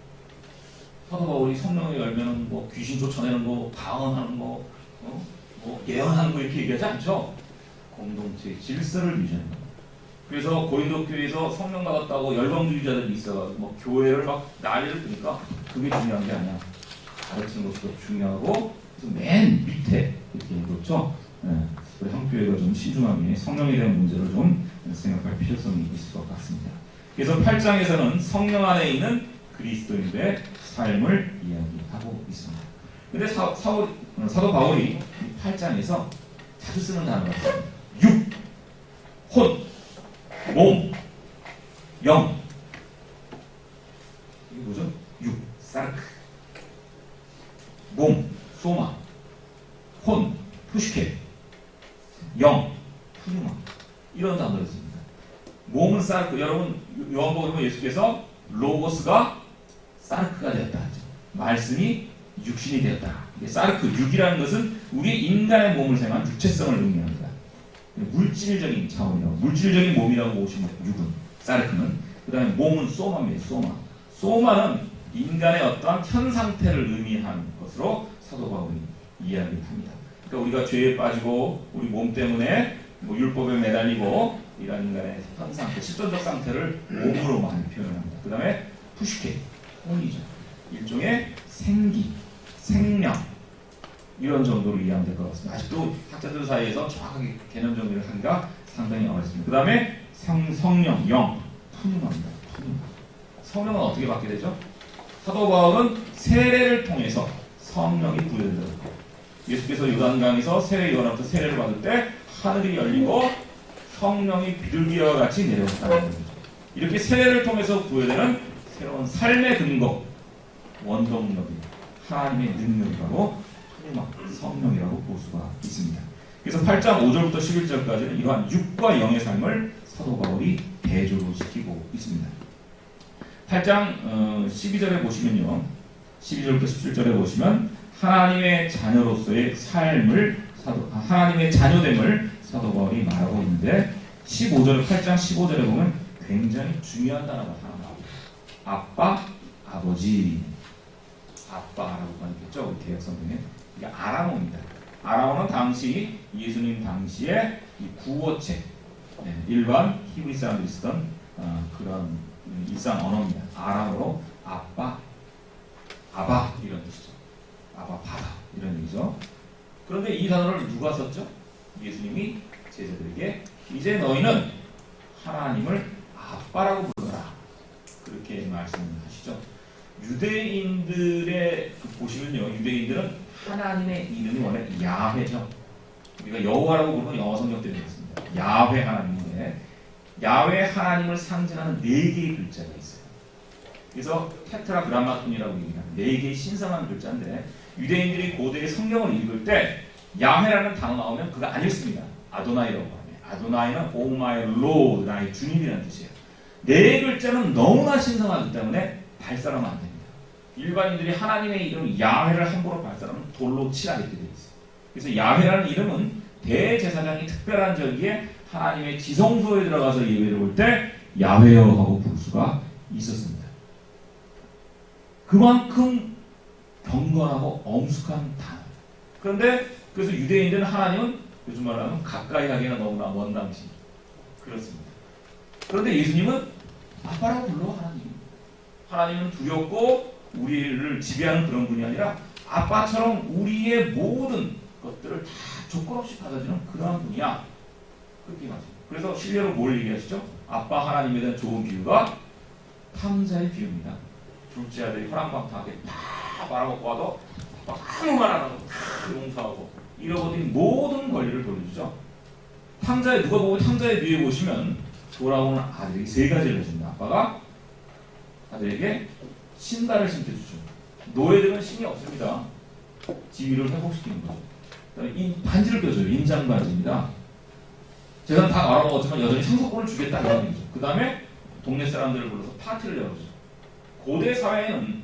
사도 바울이 성령의 열매는 뭐 귀신 쫓아내는 거, 방언하는 거, 뭐 예언하는 거 이렇게 얘기하지 않죠. 공동체의 질서를 유지하는 거. 그래서 고린도 교회에서 성령 받았다고 열광주의자들이 있어가지고 뭐 교회를 막 난리를 뜨니까 그게 중요한 게 아니야. 가르치는 것이 더 중요하고 맨 밑에 이렇게 해뒀죠. 우리 한국교회가 좀 신중하게 성령에 대한 문제를 좀 생각할 필요성이 있을 것 같습니다. 그래서 8장에서는 성령 안에 있는 그리스도인의 삶을 이야기하고 있습니다. 근데 사도 바울이 8장에서 자주 쓰는 단어가 있습니다. 육, 혼, 몸, 영. 이게 뭐죠? 육, 사르크. 몸, 소마. 혼, 푸시케. 영, 푸뉴마. 이런 단어를 씁니다. 몸은 사르크. 여러분 요한복음에 예수께서 로고스가 사르크가 되었다 하죠. 말씀이 육신이 되었다. 사르크, 육이라는 것은 우리 인간의 몸을 생각한 주체성을 의미합니다. 물질적인 차원이라고, 물질적인 몸이라고 보시면 육은, 사르크는. 그 다음에 몸은 소마입니다. 소마는 인간의 어떠한 현 상태를 의미하는 것으로 사도 바울이 이야기를 합니다. 그러니까 우리가 죄에 빠지고 우리 몸 때문에 뭐 율법에 매달리고 이런 인간의 현 상태, 실존적 상태를 몸으로 많이 표현합니다. 그 다음에 푸시케, 혼이죠. 일종의 생기, 생명 이런 정도로 이해하면 될 것 같습니다. 아직도 학자들 사이에서 정확하게 개념 정리를 하기가 상당히 어렵습니다. 그 다음에 성령, 영, 푸뉴마입니다. 성령은 어떻게 받게 되죠? 사도 바울은 세례를 통해서 성령이 부여된다고 해요. 예수께서 요단강에서 요한부터 세례를 받을 때 하늘이 열리고 성령이 비둘기와 같이 내려왔다는 거죠. 이렇게 세례를 통해서 부여되는 새로운 삶의 근거, 원동력이 하나님의 능력이라고 성령이라고 볼 수가 있습니다. 그래서 8장 5절부터 11절까지는 이러한 육과 영의 삶을 사도 바울이 대조로 시키고 있습니다. 8장 12절에 보시면요. 12절부터 17절에 보시면 하나님의 자녀로서의 삶을 하나님의 자녀됨을 사도 바울이 말하고 있는데 8장 15절에 보면 굉장히 중요한 단어가 하나 나옵니다. 아빠, 아버지. 아빠라고 하겠죠. 우리 개혁 성경에. 이게 아라모입니다. 아라모는 당시 예수님 당시에 이 구어체, 일반 히브리 사람들이 쓰던 그런 일상 언어입니다. 아람어로 아빠, 아바 이런 뜻이죠. 아바 바다 이런 얘기죠. 그런데 이 단어를 누가 썼죠? 예수님이 제자들에게 이제 너희는 하나님을 아빠라고 불러라 그렇게 말씀하시죠. 유대인들의 보시면요, 유대인들은 하나님의 이름이 원래 야훼죠. 우리가 여호와라고 부르는 영어 성경 때문에 있습니다. 야훼 하나님인데 야훼 하나님을 상징하는 4개의 글자가 있어요. 그래서 테트라그라마톤이라고 얘기합니다. 4개의 신성한 글자인데 유대인들이 고대의 성경을 읽을 때 야훼라는 단어 나오면 그거 안 읽습니다. 아도나이라고 합니다. 아도나이는 오 마이 로드, 나의 주님이라는 뜻이에요. 4글자는 너무나 신성하기 때문에 발사하면 안 됩니다. 일반인들이 하나님의 이름 야훼를 함부로 발사하면 돌로 칠하게 되어 있어요. 그래서 야훼라는 이름은 대제사장이 특별한 절기에 하나님의 지성소에 들어가서 예배를 볼 때 야훼여 하고 부를 수가 있었습니다. 그만큼 경건하고 엄숙한 단어. 그런데 그래서 유대인들은 하나님은 요즘 말하면 가까이 하기가 너무나 먼 당신 그렇습니다. 그런데 예수님은 아빠라고 불러. 하나님은 두렵고 우리를 지배하는 그런 분이 아니라 아빠처럼 우리의 모든 것들을 다 조건 없이 받아주는 그러한 분이야. 그렇게 말하죠. 그래서 실례로 뭘 얘기하시죠? 아빠 하나님에 대한 좋은 비유가 탕자의 비유입니다. 둘째 아들이 호랑방탕하게 다 말아먹고 와도 아빠 아무 말 안 하고 다 용서하고 잃어버린 모든 권리를 돌려주죠. 탕자의 누가 보고 탕자의 비유에 보시면 돌아오는 아들에게 3가지를 해줍니다. 아빠가 아들에게 신발을 신겨주죠. 노예들은 신이 없습니다. 지위를 회복시키는 거죠. 반지를 껴줘요. 인장 반지입니다. 재산 다 말아먹었지만 여전히 상속권을 주겠다는 얘기죠. 그 다음에 동네 사람들을 불러서 파티를 열어주죠. 고대 사회는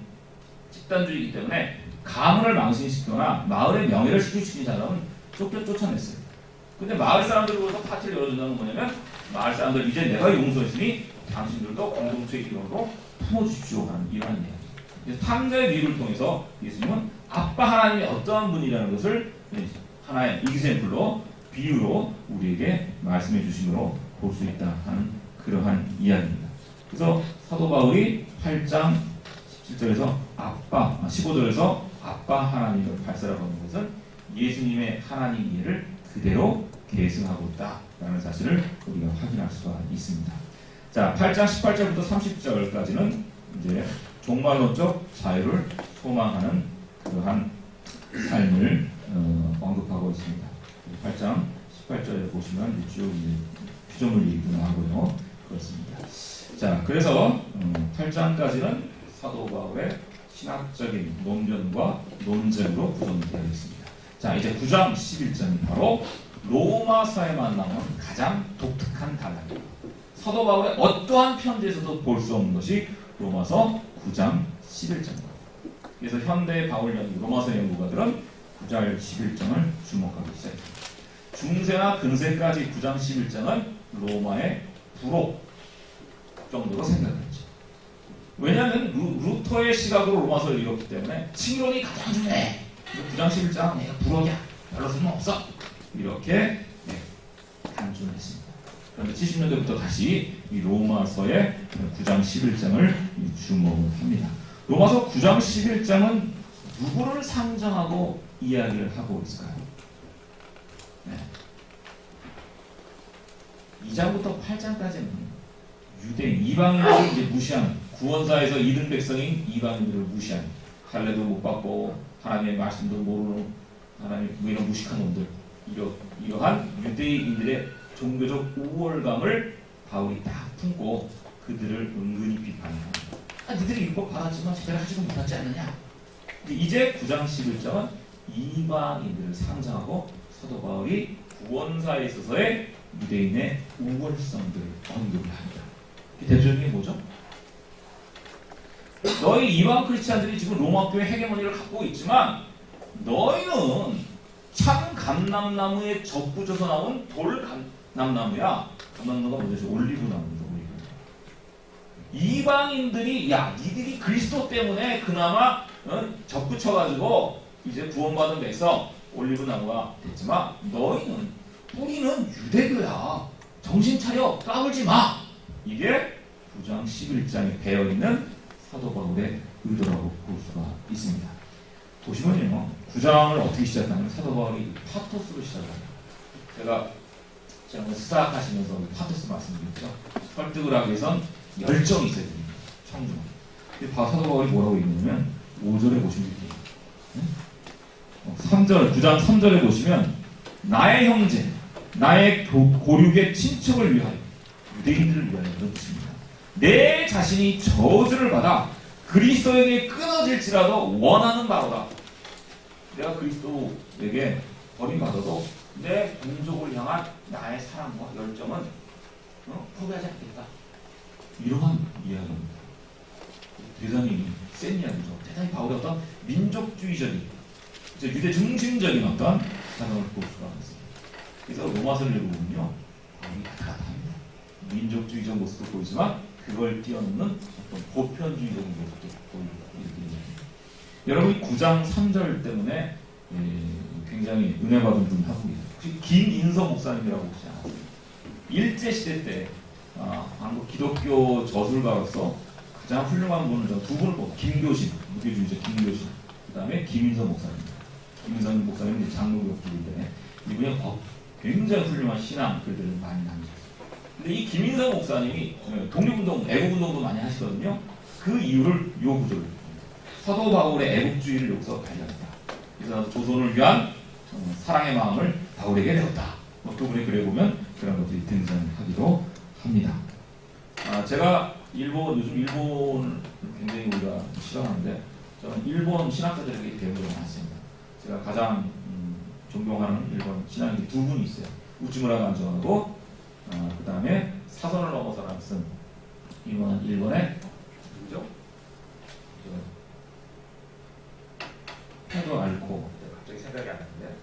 집단주의이기 때문에 가문을 망신시키거나 마을의 명예를 시주시킨 사람은 쫓아냈어요. 근데 마을 사람들을 불러서 파티를 열어준다는 건 뭐냐면 마을 사람들 이제 내가 용서했으니 당신들도 공동체의 기록으로 품어주십시오 하는 이러한 이야기. 그래서 탕자의 비유를 통해서 예수님은 아빠 하나님이 어떠한 분이라는 것을 하나의 이그샘플로 비유로 우리에게 말씀해 주심으로 볼 수 있다 하는 그러한 이야기입니다. 그래서 사도 바울이 8장 17절에서 15절에서 아빠 하나님을 발사라고 하는 것은 예수님의 하나님 이해를 그대로 계승하고 있다라는 사실을 우리가 확인할 수가 있습니다. 자, 8장 18절부터 30절까지는 이제 종말론적 자유를 소망하는 그러한 삶을 언급하고 있습니다. 8장 18절에 보시면 쭉 규정을 얘기도 나오고요. 그렇습니다. 자, 그래서 8장까지는 사도 바울의 신학적인 논변과 논쟁으로 구성되어 있습니다. 자, 이제 9장 11장이 바로 로마서에만 나오는 가장 독특한 단락입니다. 사도 바울의 어떠한 편지에서도 볼 수 없는 것이 로마서 9장 11장입니다. 그래서 현대 바울 연구, 로마서 연구가들은 9장 11장을 주목하기 시작합니다. 중세나 근세까지 9장 11장은 로마의 부록 정도로 생각했죠. 왜냐하면 루터의 시각으로 로마서를 읽었기 때문에 칭론이 가장 중요해. 9장 11장은 내가 부록이야. 별로 쓸모없어. 이렇게 단순했습니다. 그런데 70년대부터 다시 이 로마서의 9장 11장을 주목을 합니다. 로마서 9장 11장은 누구를 상정하고 이야기를 하고 있을까요? 2장부터 8장까지는 유대인, 이방인들을 이제 무시하는, 구원사에서 2등 백성인 이방인들을 무시하는, 할례도 못 받고 하나님의 말씀도 모르는 하나님 이런 무식한 놈들, 이러한 유대인들의 종교적 우월감을 바울이 딱 품고 그들을 은근히 비판합니다. 니들이 율법 받았지만 제대로 하지도 못하지 않느냐. 이제 9장 11장은 이방인들을 상징하고 사도 바울이 구원사에 있어서의 유대인의 우월성들을 언급을 합니다. 대표적인 게 뭐죠? 너희 이방 크리스찬들이 지금 로마 교회 헤게모니를 갖고 있지만 너희는 참 감람나무에 접붙여서 나온 돌 감람나무야. 감람나무가 뭐죠? 올리브나무입니다. 이방인들이 야 니들이 그리스도 때문에 그나마 접붙여가지고 이제 구원받은 백성 올리브나무가 됐지만 너희는 뿌리는 유대교야. 정신 차려. 까불지 마. 이게 9장 11장에 배어있는 사도 바울의 의도라고 볼 수가 있습니다. 보시면요, 9장을 어떻게 시작하냐면 사도 바울이 파토스로 시작합니다. 제가 수사하시면서 파토스 말씀드렸죠. 설득을 하기 위해선 열정이 있어야 됩니다. 청중. 사도 바울이 뭐라고 얘기하냐면 5절에 보시면 돼요. 3절, 9장 3절에 보시면 나의 형제, 나의 고륙의 친척을 위하여, 유대인들을 위하여 그런 뜻입니다. 내 자신이 저주를 받아 그리스도에게 끊어질지라도 원하는 바로다. 내가 그리스도에게 버림받아도 내 동족을 향한 나의 사랑과 열정은 포기하지 않겠다. 이러한 이야기입니다. 대단히 센 이야기죠. 대단히 바울의 어떤 민족주의적인, 유대 중심적인 어떤 사상을 볼 수가 있습니다. 그래서 로마서를 읽어보면요, 바울이 가득합니다. 민족주의적 모습도 보이지만 그걸 뛰어넘는 어떤 보편주의적인 모습도 보이고 이렇게 됩니다. 여러분이 9장 3절 때문에 굉장히 은혜 받은 분이 한 분이에요. 혹시 김인서 목사님이라고 혹시 아세요? 일제시대 때 한국 기독교 저술가로서 가장 훌륭한 분을 두 분을 뽑고, 김교신, 무교주의자 김교신, 그 다음에 김인서 목사님. 김인서 목사님은 장로교육인데 이분이 굉장히 훌륭한 신앙 글들을 많이 남기셨어요. 근데 이 김인서 목사님이 독립운동, 애국운동도 많이 하시거든요. 그 이유를 요 구절을 사도 바울의 애국주의를 여기서 발견했다. 그래서 조선을 위한 사랑의 마음을 바울에게 내었다. 그분의 글에 보면 그런 것들이 등장하기도 합니다. 제가 요즘 일본을 굉장히 우리가 싫어하는데, 저는 일본 신학자들에게 배우는 게 많습니다. 제가 가장 존경하는 일본 신학인이 두 분이 있어요. 우찌무라 간조하고 그 다음에 사선을 넘어서라는 쓴 일본의 누구죠? 페도 알코. 갑자기 생각이 안 나는데.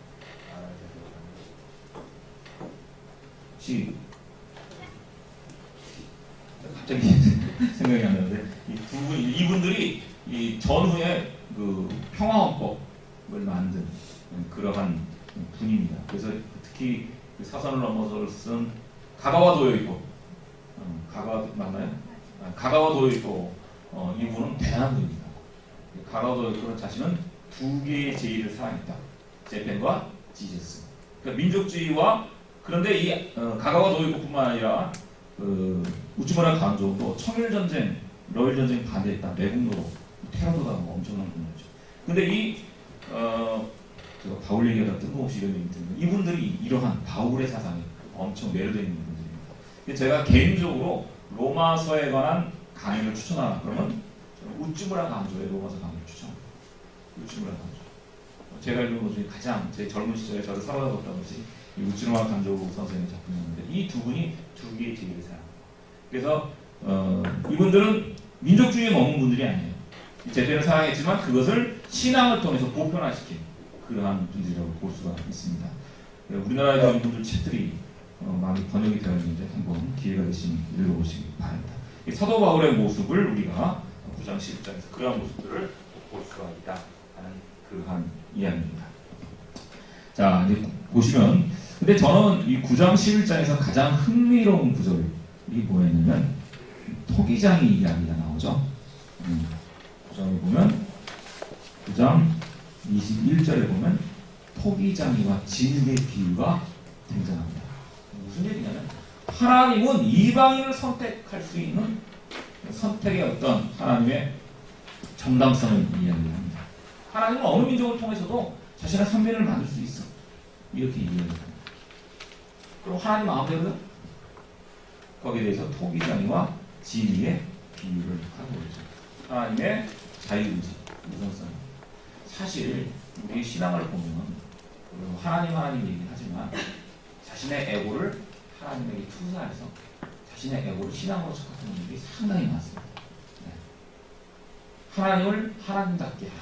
갑자기 생각이 안 나는데, 이분들이 이 전후에 그 평화헌법을 만든 그러한 분입니다. 그래서 특히 그 사선을 넘어서 쓴 가가와 도요이코, 가가와 맞나요? 가가와 도요이코 이분은 대단한 분입니다. 가가와 도요이코는 자신은 두 개의 제의를 사랑했다. 재팬과 지저스. 그러니까 민족주의와, 그런데 이 가가와 도요이코뿐만 아니라 우찌무라 간조도 청일전쟁, 러일전쟁 반대했다. 매국노로 테러도 하고 엄청난 분이죠. 근데 제가 바울 얘기하다 뜬금없이 이런 얘기 듣는데, 이분들이 이러한 바울의 사상에 엄청 매료되어 있는 분들입니다. 제가 개인적으로 로마서에 관한 강의를 추천하라 그러면 우찌무라 간조의 로마서 강의를 추천합니다. 우찌무라 간조. 제가 읽은 것 중에 가장 제 젊은 시절에 저를 사로잡았던 것이 이 우찌무라 간조 선생의 작품이었는데, 이 두 분이 두 개의 제의를 사용합니다. 그래서 이분들은 민족주의에 머문 분들이 아니에요. 제대로 사랑했지만 그것을 신앙을 통해서 보편화시킨 그러한 분들이라고 볼 수가 있습니다. 우리나라에서 이런 분들 책들이 많이 번역이 되어 있는데 한번 기회가 되시면 읽어보시기 바랍니다. 사도 바울의 모습을 우리가 9장 10장에서 그러한 모습들을 볼 수가 있다 하는 그러한 이야기입니다. 자, 이제 보시면, 근데 저는 이 9장 11장에서 가장 흥미로운 구절이 뭐였냐면 토기장이 이야기가 나오죠. 9장에 보면 9장 21절에 보면 토기장이와 진흙의 비유가 등장합니다. 무슨 얘기냐면 하나님은 이방인을 선택할 수 있는 선택의 어떤 하나님의 정당성을 이야기합니다. 하나님은 어느 민족을 통해서도 자신의 선민을 만들 수 있어. 이렇게 이야기합니다. 그럼 하나님 마음대로요? 거기에 대해서 토기장이와 진리의 비유를 하고 있죠. 하나님의 자유의지, 우선성. 사실 우리 신앙을 보면 하나님 얘기는 하지만 자신의 에고를 하나님에게 투사해서 자신의 에고를 신앙으로 착각하는 분들이 상당히 많습니다. 네. 하나님을 하나님답게 하라.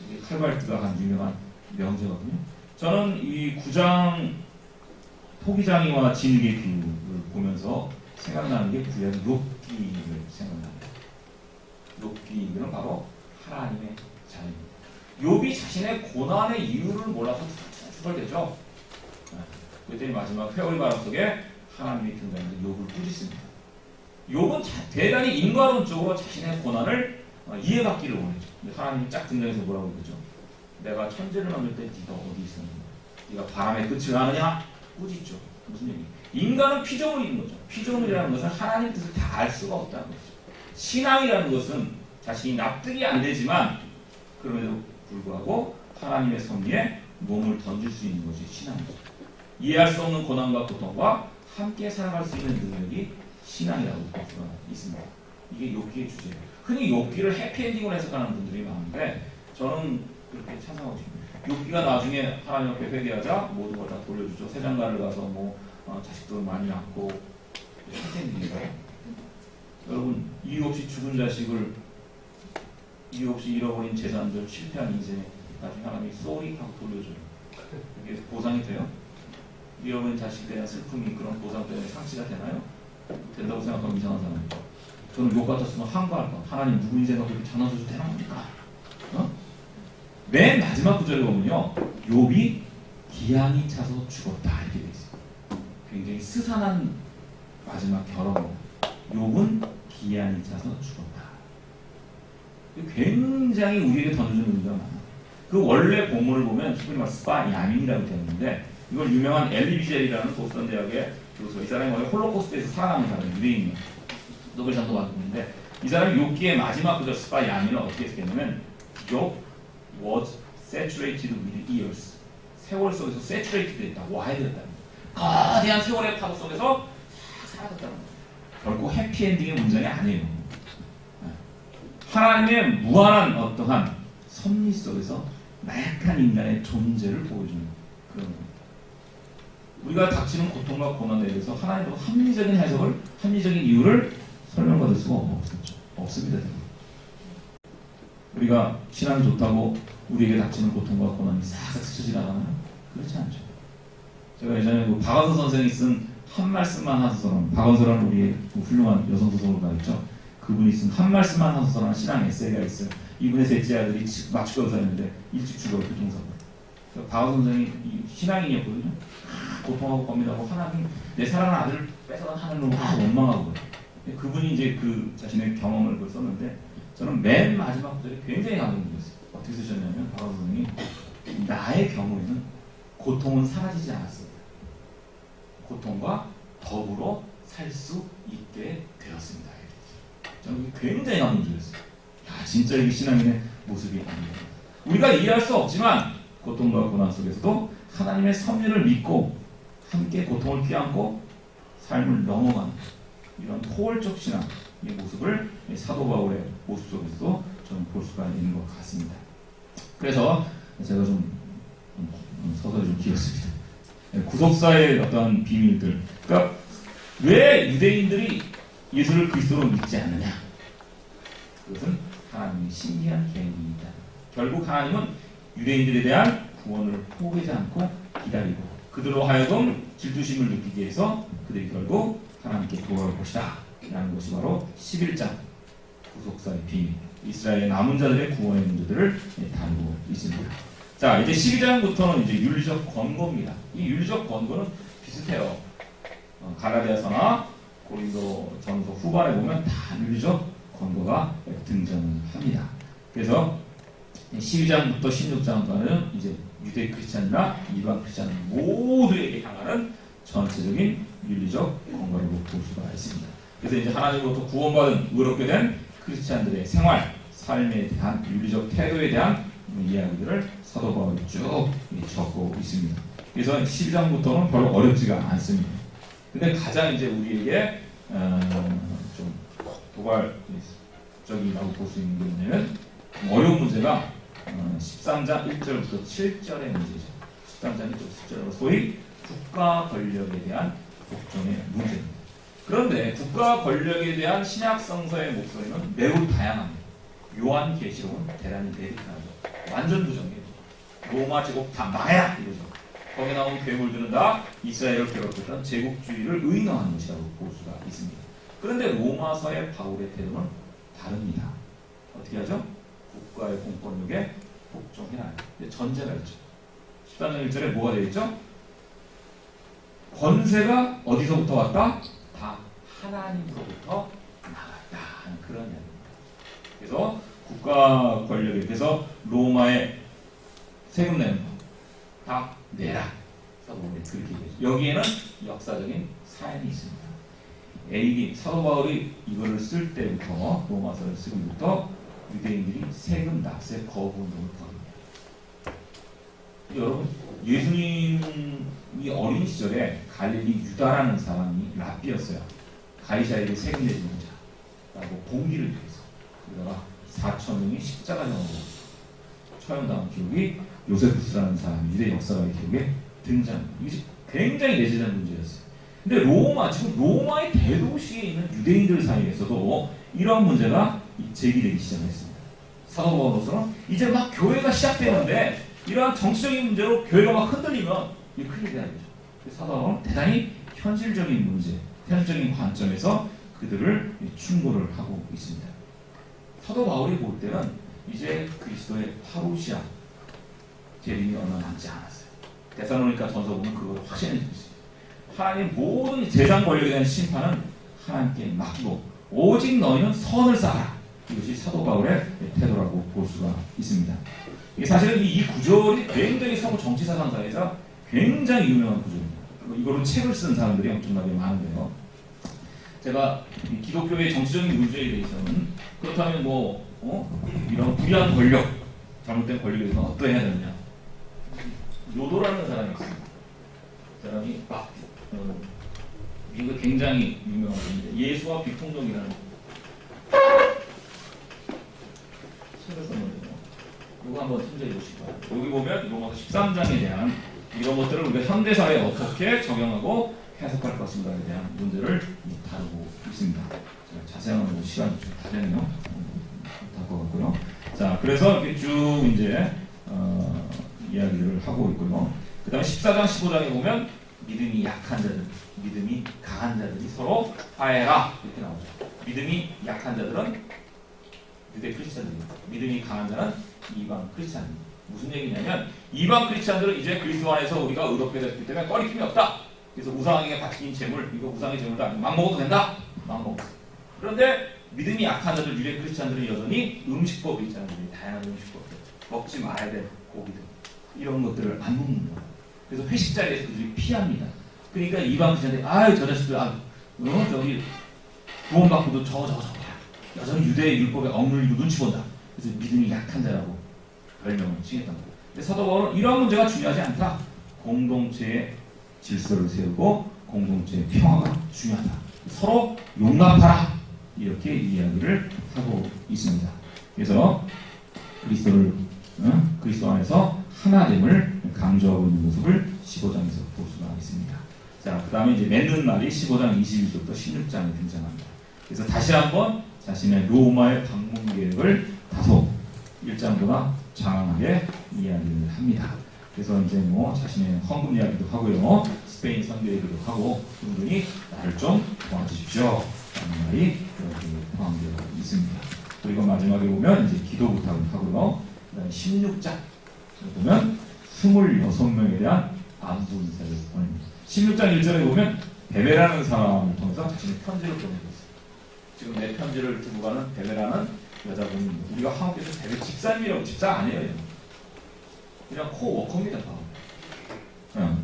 이게 칼발트가 한 유명한 명제거든요. 저는 이 9장 토기장이와 진흙의 비유를 보면서 생각나는 게 구약 욥기를 생각납니다. 욥기는 바로 하나님의 자유입니다. 욥이 자신의 고난의 이유를 몰라서 수설되죠. 그랬더니 마지막 회오리 바람 속에 하나님이 등장해서 욥을 꾸짖습니다. 욥은 대단히 인과론적으로 자신의 고난을 이해받기를 원했죠. 근데 하나님이 쫙 등장해서 뭐라고 그러죠? 내가 천지를 만들 때 네가 어디 있었느냐? 네가 바람의 끝을 아느냐? 꾸짖죠. 무슨 얘기? 인간은 피조물인 거죠. 피조물이라는 것은 하나님 뜻을 다 알 수가 없다는 거죠. 신앙이라는 것은 자신이 납득이 안 되지만 그럼에도 불구하고 하나님의 섭리에 몸을 던질 수 있는 것이 신앙이죠. 이해할 수 없는 고난과 고통과 함께 살아갈 수 있는 능력이 신앙이라고 볼 수가 있습니다. 이게 욥기의 주제예요. 흔히 욥기를 해피엔딩으로 해석하는 분들이 많은데 저는 그렇게 찬성하고 싶습니다. 욥기가 나중에 하나님 앞에 회개하자 모든 걸 다 돌려주죠. 세장가를 가서 자식들 많이 낳고 해피엔딩인가요? 여러분 이유 없이 죽은 자식을 이유 없이 잃어버린 재산들 실패한 인생에 나중에 하나님이 쏘리 하고 돌려줘요. 이게 보상이 돼요? 잃어버린 자식에 대한 슬픔이 그런 보상 때문에 상치가 되나요? 된다고 생각하면 이상한 사람이에요. 저는 욥 같았으면 한가할 거. 하나님 누구 인생하고 그렇게 장난쳐도 되는 겁니까? 맨 마지막 구절에 보면요, 욥이 기한이 차서 죽었다 이렇게 돼 있어요. 굉장히 스산한 마지막 결론입니다. 욥은 기한이 차서 죽었다. 굉장히 우리에게 던져주는 의미가 많아요. 그 원래 본문을 보면 소위 말 스파 야민이라고 되어 있는데 이걸 유명한 엘리 비젤이라는 보스턴 대학의 교수, 이 사람이 원래 홀로코스트에서 살아남은 사람이에요. 유대인이에요. 노벨상도 받은 분인데 이 사람이 욥기의 마지막 구절 스파 야민을 어떻게 했겠냐면 욥 was saturated with years. 세월 속에서 saturated 됐다, 와해됐다. 거대한 세월의 파도 속에서 사라졌다는 거예요. 결코 해피엔딩의 문장이 아니에요. 하나님의 무한한 어떠한 섭리 속에서 나약한 인간의 존재를 보여주는 그런 겁니다. 우리가 닥치는 고통과 고난에 대해서 하나님도 합리적인 해석을, 합리적인 이유를 설명받을 수가 없습니다. 우리가 신앙이 좋다고 우리에게 닥치는 고통과 고난이 싹싹 스쳐 지나가나요? 그렇지 않죠. 제가 예전에 박원서 선생이 쓴 한 말씀만 하소서는, 박원서라는 우리의 훌륭한 여성 소설가 있죠. 그분이 쓴 한 말씀만 하소서라는 신앙 에세이가 있어요. 이분의 셋째 아들이 맞추고 사는데 일찍 죽어요. 교통사고. 박원서 선생이 신앙인이었거든요. 고통하고 고민하고 하나님 내 사랑하는 아들을 뺏어간 하나님으로 원망하고 그래요. 그분이 이제 그 자신의 경험을 그걸 썼는데 저는 맨 마지막 구절이 굉장히 감동적이었어요. 어떻게 쓰셨냐면 박원서 선생이 나의 경우에는 고통은 사라지지 않았습니다. 고통과 더불어 살 수 있게 되었습니다. 저는 굉장히 감동적이었어요. 야, 진짜 이게 신앙인의 모습이 아닙니다. 우리가 이해할 수 없지만 고통과 고난 속에서도 하나님의 섭리를 믿고 함께 고통을 껴안고 삶을 넘어가는 이런 포괄적 신앙의 모습을 사도 바울의 모습 속에서도 저는 볼 수가 있는 것 같습니다. 그래서 제가 좀 서서히 좀 길었습니다. 구속사의 어떤 비밀들. 그러니까 왜 유대인들이 예수를 그리스도로 믿지 않느냐? 그것은 하나님의 신기한 계획입니다. 결국 하나님은 유대인들에 대한 구원을 포기하지 않고 기다리고 그들로 하여금 질투심을 느끼게 해서 그들이 결국 하나님께 돌아올 것이다 라는 것이 바로 11장 구속사의 비밀, 이스라엘의 남은 자들의 구원의 문제들을 다루고 있습니다. 자, 이제 12장부터는 이제 윤리적 권고입니다. 이 윤리적 권고는 비슷해요. 갈라디아서나 고린도 전서 후반에 보면 다 윤리적 권고가 등장합니다. 그래서 12장부터 16장까지는 이제 유대 크리스찬이나 일반 크리스찬 모두에게 향하는 전체적인 윤리적 권고를 볼 수가 있습니다. 그래서 이제 하나님으로부터 구원받은 의롭게 된 크리스찬들의 생활, 삶에 대한 윤리적 태도에 대한 이야기들을 사도 바울이 쭉 적고 있습니다. 그래서 12장부터는 별로 어렵지가 않습니다. 근데 가장 이제 우리에게 좀 도발적이라고 볼 수 있는 게 뭐냐면 어려운 문제가 13장 1절부터 7절의 문제죠. 13장 1절부터 7절로 소위 국가 권력에 대한 복종의 문제입니다. 그런데 국가 권력에 대한 신약 성서의 목소리는 매우 다양합니다. 요한계시록은 대단히 레디컬하죠. 완전 부정이에요. 로마 제국 다 망해라 이거죠. 거기 나온 괴물들은 다 이스라엘을 괴롭혔던 제국주의를 의인화한 것이라고 볼 수가 있습니다. 그런데 로마서의 바울의 태도는 다릅니다. 어떻게 하죠? 국가의 공권력에 복종해라. 전제가 있죠. 13장 1절에 뭐가 되어 있죠? 권세가 어디서부터 왔다? 다 하나님으로부터 나갔다 하는 그런 이야기입니다. 그래서 국가 권력에 대해서 로마의 세금 내는 거 다 내라. 사도바울이 그렇게 얘기하죠. 여기에는 역사적인 사연이 있습니다. AD 사도 바울이 이거를 쓸 때부터 로마서를 쓰기부터 유대인들이 세금 납세 거부 운동을 벌입니다. 여러분 예수님이 어린 시절에 갈릴리 유다라는 사람이 랍비였어요. 가이사에게 세금 내주는 자라고 공기를 위해서 그러다가 4천 명이 십자가형으로 처형당한 기록이 요세푸스라는 사람 유대 역사가의 기록에 등장합니다. 이게 굉장히 내재된 문제였어요. 근데 지금 로마의 대도시에 있는 유대인들 사이에서도 이런 문제가 제기되기 시작했습니다. 사도 바울로서는 이제 막 교회가 시작되는데 이러한 정치적인 문제로 교회가 막 흔들리면 이게 큰일이 되죠. 사도 바울은 대단히 현실적인 문제, 현실적인 관점에서 그들을 충고를 하고 있습니다. 사도 바울이 볼 때는 이제 그리스도의 파루시아 재림이 얼마 남지 않았어요. 데살로니가 전서 보면 그걸 확신해 주고 있습니다. 하나님 모든 재산 권력에 대한 심판은 하나님께 맡기고 오직 너희는 선을 쌓아라. 이것이 사도 바울의 태도라고 볼 수가 있습니다. 이게 사실은 이 구절이 굉장히 서구 정치사상사에서 굉장히 유명한 구절입니다. 이거로 책을 쓴 사람들이 엄청나게 많은데요. 제가 기독교의 정치적인 문제에 대해서는 그렇다면 이런 불의한 권력, 잘못된 권력에 대해서는 어떠해야 되느냐. 요도라는 사람이 있습니다. 그 사람이 미국에 굉장히 유명한 분인데 예수와 비통동이라는 책을 썼는데요. 이거 한번 참조해 보시기 바랍니다. 여기 보면 로마서 13장에 대한 이런 것들을 우리가 현대사회에 어떻게 적용하고 해석할 것인가에 대한 문제를 다루고 있습니다. 자세한 시간이 좀 다 됐네요. 다 것 같고요. 자, 그래서 이렇게 쭉 이제 이야기를 하고 있고요. 그 다음에 14장, 15장에 보면 믿음이 약한 자들, 믿음이 강한 자들이 서로 화해라 이렇게 나오죠. 믿음이 약한 자들은 유대 크리스찬들입니다. 믿음이 강한 자는 이방 크리스찬입니다. 무슨 얘기냐면 이방 크리스찬들은 이제 그리스도 안에서 우리가 의롭게 됐기 때문에 꺼리낌이 없다. 그래서 우상에게 바친 재물, 이거 우상의 재물도 아니고 막 먹어도 된다. 막 먹어. 그런데 믿음이 약한 자들, 유대 크리스찬들은 여전히 음식법이 있잖아요. 다양한 음식법들. 먹지 말아야 될 고기들. 이런 것들을 안 먹는 거예요. 그래서 회식 자리에서 그들이 피합니다. 그러니까 이방 크리스찬들이 저 자식들 저기 구원받고도 저거 여전히 유대의 율법에 억눌리고 눈치 본다. 그래서 믿음이 약한 자라고 별명을 칭했던 거예요. 근데 사도 바울은 이런 문제가 중요하지 않다. 공동체의 질서를 세우고 공동체의 평화가 중요하다. 서로 용납하라. 이렇게 이야기를 하고 있습니다. 그래서 그리스도 안에서 하나됨을 강조하고 있는 모습을 15장에서 볼 수가 있습니다. 자, 그 다음에 이제 맺는 날이 15장 21절부터 16장에 등장합니다. 그래서 다시 한번 자신의 로마의 방문 계획을 다소 1장보다 장황하게 이야기를 합니다. 그래서 이제 자신의 헌금 이야기도 하고요. 스페인 선교 얘기도 하고 그분들이 나를 좀 도와주십시오. 라는 말이 여기 포함되어 있습니다. 그리고 마지막에 보면 이제 기도 부탁을 하고요. 그 다음에 16장 보면 26명에 대한 안부 인사를 보냅니다. 16장 1절에 보면 베베라는 사람을 통해서 자신의 편지를 보내고 있어요. 지금 내 편지를 두고 가는 베베라는 여자분입니다. 우리가 한국에서 베베 집사님이라고 집사 아니에요. 그냥 코워커입니다.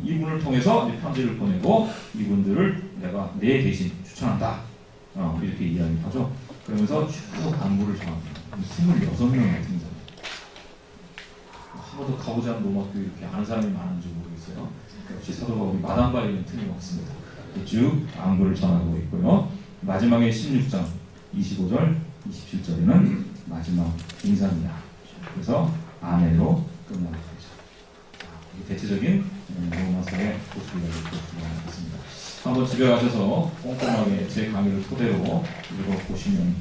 이분을 통해서 편지를 보내고 이분들을 내가 내 대신 추천한다. 이렇게 이야기하죠. 그러면서 쭉 안부를 전합니다. 26명 같은 사람. 한 번도 가보지 않은 로마도 이렇게 아는 사람이 많은지 모르겠어요. 역시 사도 바울이 마당발이는 틀림없습니다. 쭉 안부를 전하고 있고요. 마지막에 16장 25절, 27절에는 마지막 인사입니다. 그래서 아멘으로 끝나고 있죠. 대체적인 로마서의 모습이라고 볼 수가 있습니다. 한번 집에 가셔서 꼼꼼하게 제 강의를 토대로 읽어보시면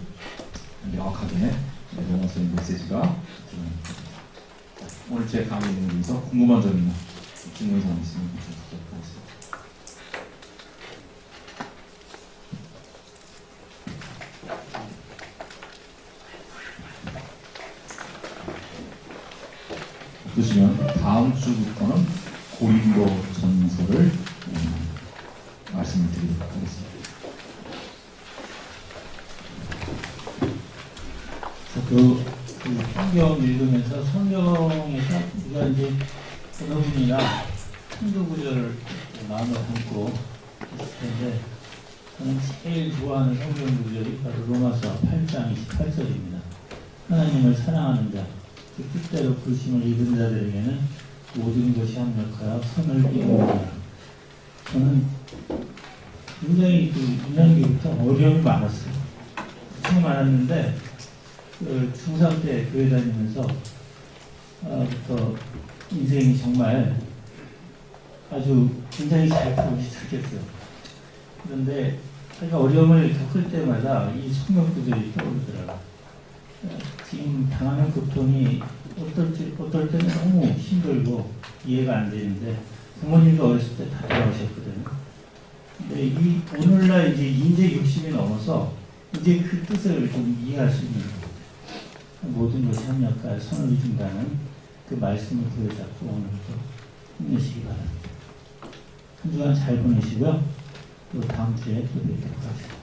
명확하게 로마서의 메시지가 드러납니다. 오늘 제 강의 내용에서 궁금한 점이나 질문 사항이 있으면 부탁드리겠습니다. 없으시면 다음 주부터는 고린도 전서를 말씀을 드리도록 하겠습니다. 그 성경 읽으면서 성경에서 우리가 이제 본어문이나 한두 구절을 마음에 담고 있을 텐데 저는 제일 좋아하는 성경 구절이 바로 로마서 8장 28절입니다. 하나님을 사랑하는 자, 그 뜻대로 부르심을 입은 자들에게는 모든 것이 합력하여 선을 이루느니라. 저는 굉장히 그 유년기부터 어려움이 많았어요. 엄청 많았는데 중3 때 교회 다니면서 부터 인생이 정말 아주 굉장히 잘 풀기 시작했어요. 그런데 제가 어려움을 겪을 때마다 이 성경 구절이 떠오르더라고요. 지금 당하는 고통이 어떨 때는 너무 힘들고 이해가 안 되는데 부모님도 어렸을 때 다 돌아가셨거든요. 근데 이 오늘날 이제 인재 60이 넘어서 이제 그 뜻을 좀 이해할 수 있는 것 같아요. 모든 것이 합력하여 선을 이룬다는 그 말씀을 부여잡고 오늘도 힘내시기 바랍니다. 한 주간 잘 보내시고요. 또 다음 주에 또 뵙도록 하겠습니다.